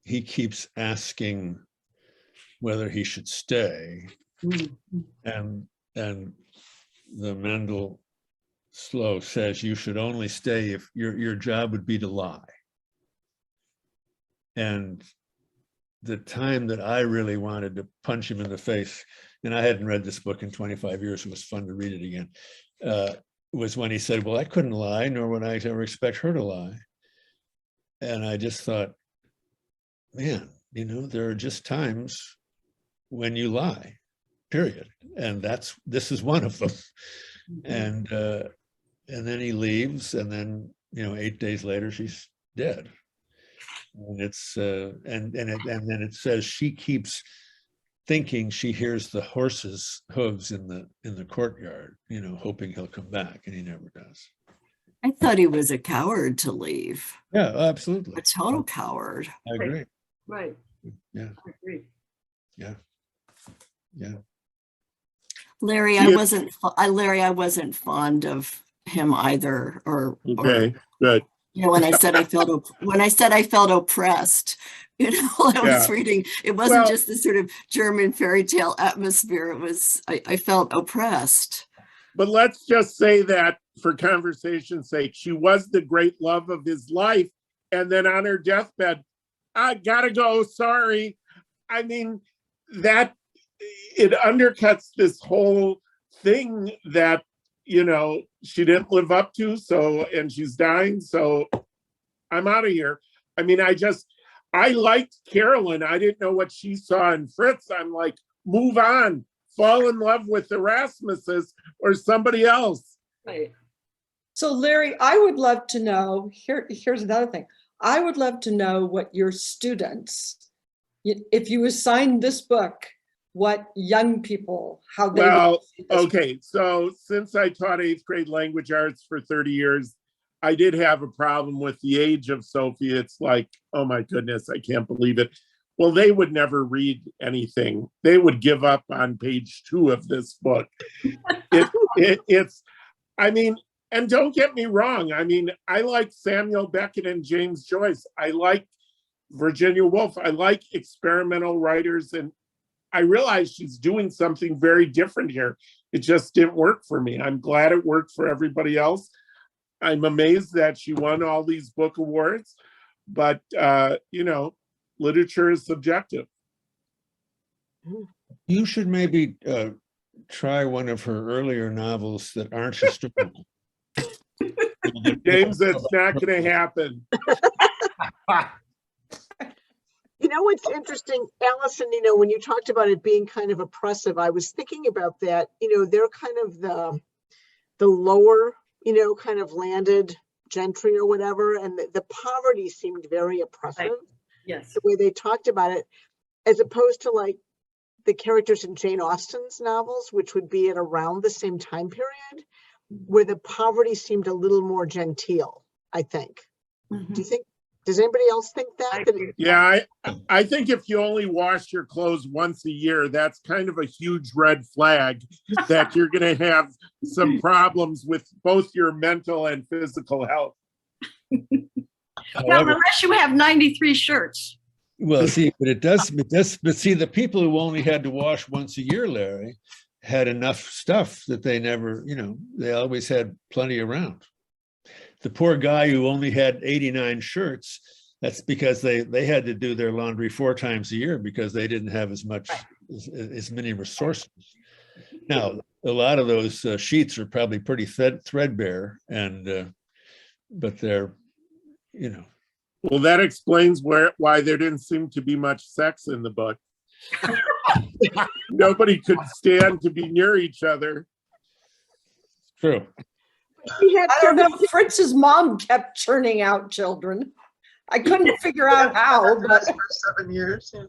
he keeps asking whether he should stay. And the Mendel Slow says you should only stay if your job would be to lie. And the time that I really wanted to punch him in the face, and I hadn't read this book in 25 years, it was fun to read it again, was when he said, well, I couldn't lie, nor would I ever expect her to lie. And I just thought, man, there are just times when you lie, period. And this is one of them. And then he leaves, and then 8 days later she's dead. And it's and then it says she keeps thinking she hears the horse's hooves in the courtyard, hoping he'll come back, and he never does. I thought he was a coward to leave. Yeah, absolutely. A total coward. I agree. Right. Yeah. I agree. Yeah. Yeah. Larry, I wasn't fond of him either. Okay, good. When I said I felt oppressed, I was reading. It wasn't just this sort of German fairy tale atmosphere. It was I felt oppressed. But let's just say that for conversation's sake, she was the great love of his life, and then on her deathbed, I gotta go. Sorry. I mean, that it undercuts this whole thing that she didn't live up to, and she's dying, so I'm out of here. I mean, I liked Carolyn. I didn't know what she saw in Fritz. I'm like, move on, fall in love with the Rasmuses or somebody else. Right. So Larry, I would love to know, here's another thing. I would love to know what your students, if you assigned this book, what young people, how they okay, so since I taught 8th grade language arts for 30 years, I did have a problem with the age of Sophie. It's like, oh my goodness, I can't believe it. Well, they would never read anything. They would give up on page 2 of this book. It's, I mean, and don't get me wrong. I mean, I like Samuel Beckett and James Joyce. I like Virginia Woolf. I like experimental writers, and I realize she's doing something very different here. It just didn't work for me. I'm glad it worked for everybody else. I'm amazed that she won all these book awards, but literature is subjective. You should maybe try one of her earlier novels that aren't historical. James, that's not going to happen. You know what's interesting, Allison, when you talked about it being kind of oppressive, I was thinking about that. They're kind of the lower, kind of landed gentry or whatever, and the poverty seemed very oppressive. Yes. The way they talked about it, as opposed to like the characters in Jane Austen's novels, which would be at around the same time period, where the poverty seemed a little more genteel, I think. Mhm. Do you think, does anybody else think that? I That agree. Yeah, I think if you only wash your clothes once a year, that's kind of a huge red flag that you're going to have some problems with both your mental and physical health. Well, However, unless you have 93 shirts. well, see, but it does, but see, the people who only had to wash once a year, Larry, had enough stuff that they never, they always had plenty around. The poor guy who only had 89 shirts, that's because they had to do their laundry 4 times a year because they didn't have as many resources. Now, a lot of those sheets are probably pretty threadbare, and but they're, Well, that explains why there didn't seem to be much sex in the book. Nobody could stand to be near each other. true. I don't know, Fritz's mom kept churning out children. I couldn't figure out how, but For 7 years. Yeah.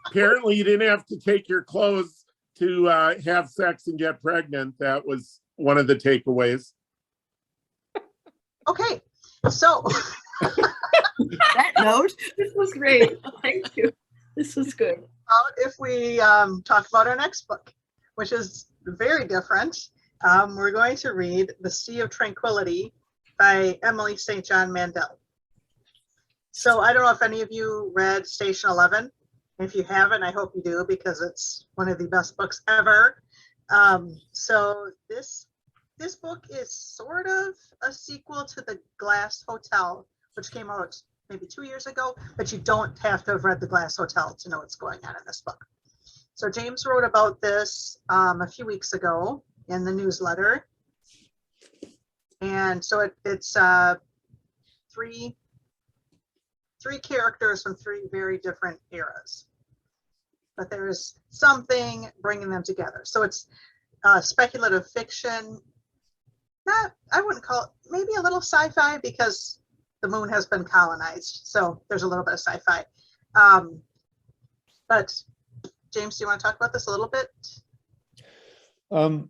Apparently, you didn't have to take your clothes to have sex and get pregnant. That was one of the takeaways. Okay, so That note, This was great. Thank you. This was good. if we talk about our next book, which is very different, we're going to read The Sea of Tranquility by Emily St. John Mandel. So I don't know if any of you read Station 11. If you haven't, I hope you do, because it's one of the best books ever. So this book is sort of a sequel to The Glass Hotel, which came out maybe 2 years ago, but you don't have to have read The Glass Hotel to know what's going on in this book. So James wrote about this a few weeks ago in the newsletter. And so it's three characters from 3 very different eras, but there's something bringing them together. So it's speculative fiction. I wouldn't call it, maybe a little sci-fi, because the moon has been colonized. So there's a little bit of sci-fi. But James, do you want to talk about this a little bit? Well,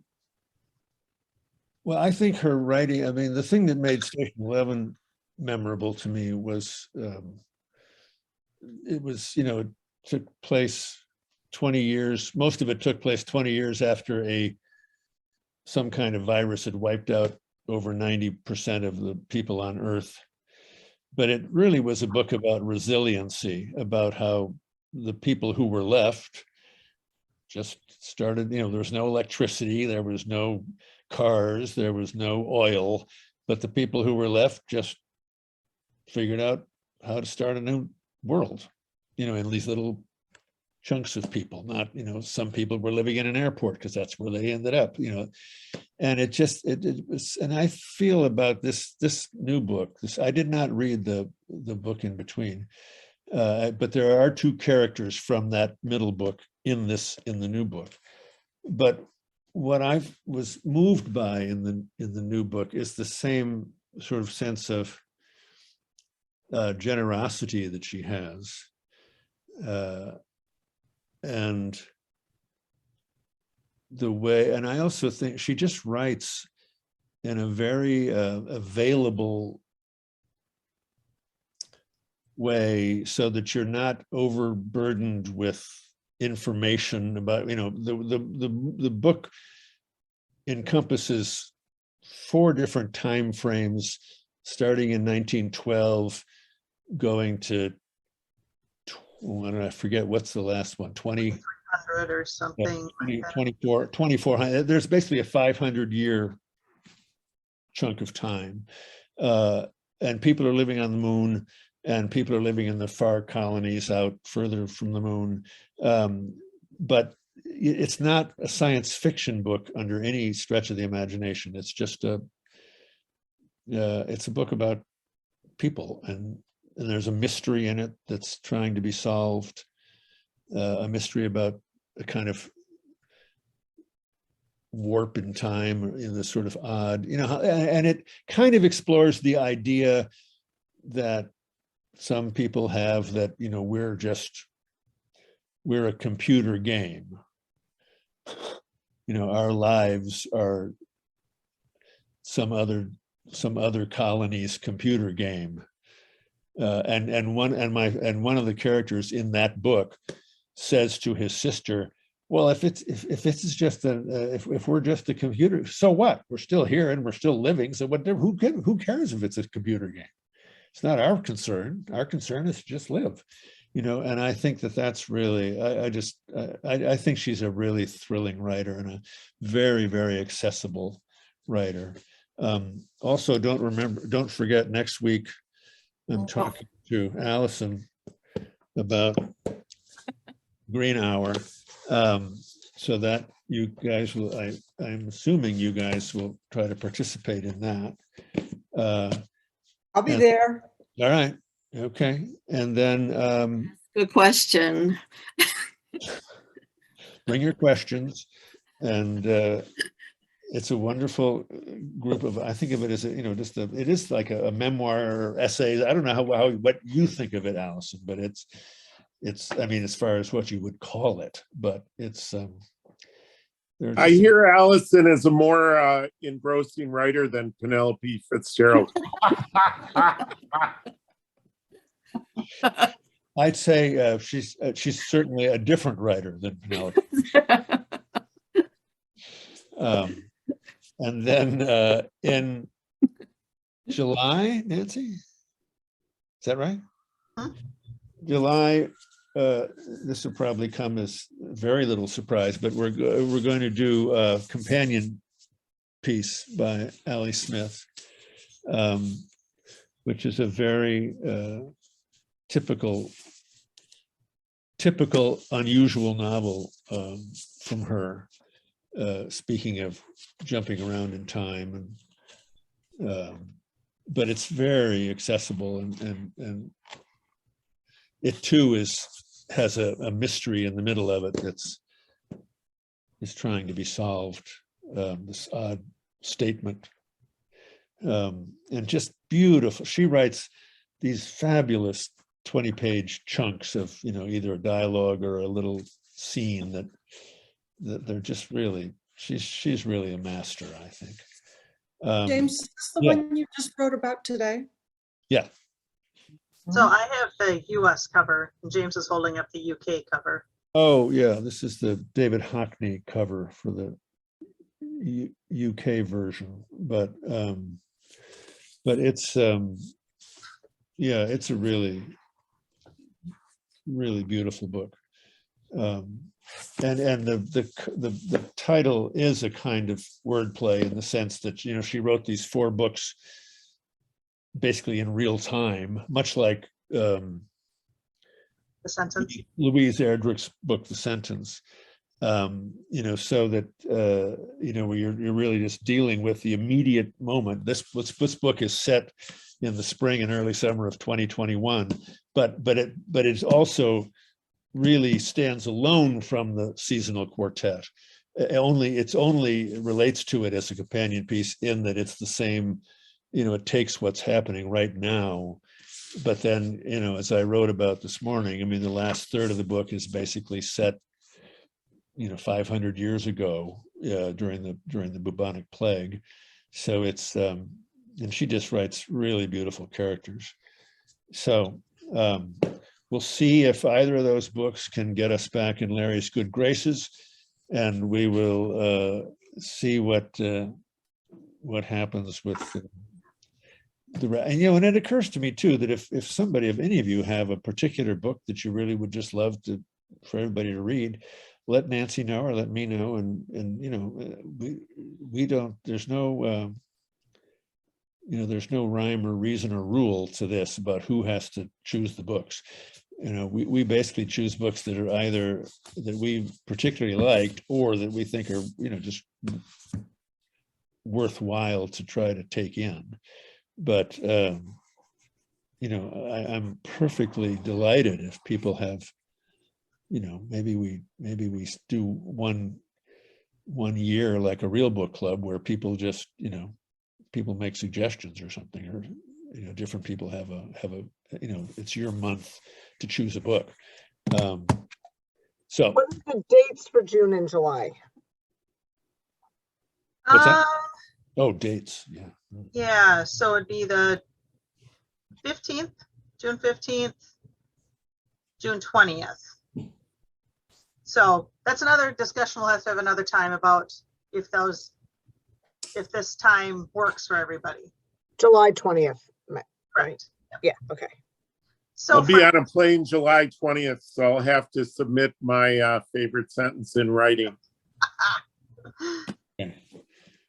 I think her writing, the thing that made Station 11 memorable to me was, it took place 20 years, most of it took place 20 years after some kind of virus had wiped out over 90% of the people on Earth. But it really was a book about resiliency, about how the people who were left just started, there was no electricity, there was no cars, there was no oil, but the people who were left just figured out how to start a new world, in these little chunks of people. Not, some people were living in an airport because that's where they ended up, and it was, and I feel about this new book, I did not read the book in between, but there are 2 characters from that middle book in the new book. But what I was moved by in the new book is the same sort of sense of generosity that she has, and the way, and I also think she just writes in a very available way, so that you're not overburdened with information about, the book encompasses 4 different time frames, starting in 1912, going to, I forget what's the last one, 200 or something. 2400. There's basically a 500-year chunk of time, and people are living on the moon, and people are living in the far colonies out further from the moon. But it's not a science fiction book under any stretch of the imagination. It's just it's a book about people, and there's a mystery in it that's trying to be solved, a mystery about a kind of warp in time in this sort of odd, and it kind of explores the idea that some people have that, we're a computer game. Our lives are some other colony's computer game. And one of the characters in that book says to his sister, well, if we're just a computer, so what? We're still here and we're still living. So who cares if it's a computer game? It's not our concern. Our concern is to just live, and I think that's really, I think she's a really thrilling writer and a very, very accessible writer. Also, don't forget next week, I'm talking to Allison about Green Hour, so that you guys will, I'm assuming you guys will try to participate in that. I'll be there. All right. Okay. And then Good question. bring your questions, and it's a wonderful group of, I think of it as it is like a memoir or essays. I don't know what you think of it, Allison, but it's I mean, as far as what you would call it, but it's I hear Allison is a more engrossing writer than Penelope Fitzgerald. I'd say she's certainly a different writer than Penelope. And then in July, Nancy, is that right? Huh? July, this will probably come as very little surprise, but we're going to do a companion piece by Ali Smith, which is a very typical unusual novel from her. Speaking of jumping around in time, and but it's very accessible, and it too has a mystery in the middle of it is trying to be solved. This odd statement, and just beautiful. She writes these fabulous 20-page chunks of either a dialogue or a little scene that they're just really, she's really a master, I think. James, is this the one you just wrote about today? Yeah. So I have the US cover, and James is holding up the UK cover. Oh yeah, this is the David Hockney cover for the UK version, but it's yeah, it's a really beautiful book. And the title is a kind of wordplay in the sense that she wrote these 4 books basically in real time, much like The Sentence. Louise Erdrich's book, The Sentence. So that where you're really just dealing with the immediate moment. This book is set in the spring and early summer of 2021, but it also really stands alone from the seasonal quartet. It only relates to it as a companion piece in that it's the same, it takes what's happening right now. But then, as I wrote about this morning, I mean, the last third of the book is basically set, 500 years ago, during the bubonic plague. So it's, and she just writes really beautiful characters. So, we'll see if either of those books can get us back in Larry's good graces, and we will see what happens with and it occurs to me too that if any of you have a particular book that you really would just love for everybody to read, let Nancy know or let me know, and we don't. There's no there's no rhyme or reason or rule to this about who has to choose the books. We basically choose books that are either that we particularly liked or that we think are, just worthwhile to try to take in. But I'm perfectly delighted if people have, maybe we do one year like a real book club where people just, people make suggestions or something, or different people have a it's your month to choose a book. So What are the dates for June and July? what's that? Oh, dates. Yeah. Yeah, so it'd be the 15th, June 15th, June 20th. So that's another discussion we'll have to have another time about if this time works for everybody. July 20th. Right. Yeah, okay. So I'll be on a plane July 20th, so I'll have to submit my favorite sentence in writing.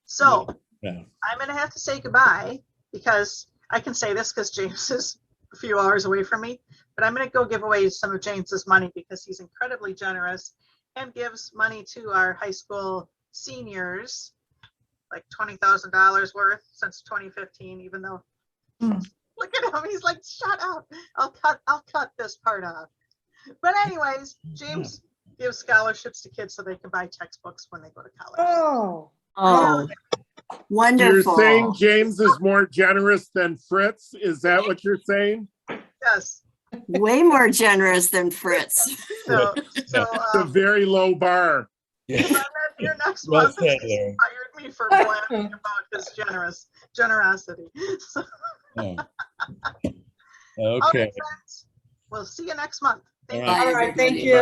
So Yeah. I'm going to have to say goodbye because I can say this because James is a few hours away from me, but I'm going to go give away some of James's money because he's incredibly generous and gives money to our high school seniors, like $20,000 worth since 2015, even though look at him, he's like, shut up. I'll cut this part off. But anyways, James gives scholarships to kids so they can buy textbooks when they go to college. Oh, Oh, You're wonderful. saying James is more generous than Fritz? Is that what you're saying? Yes. Way more generous than Fritz. So It's a very low bar. Yeah. your next Well month said, is Larry. hired me for blabbing about his generosity. So, Oh. all Okay. right, friends, we'll see you next month. Thank All you. all right, thank everybody. you. Bye.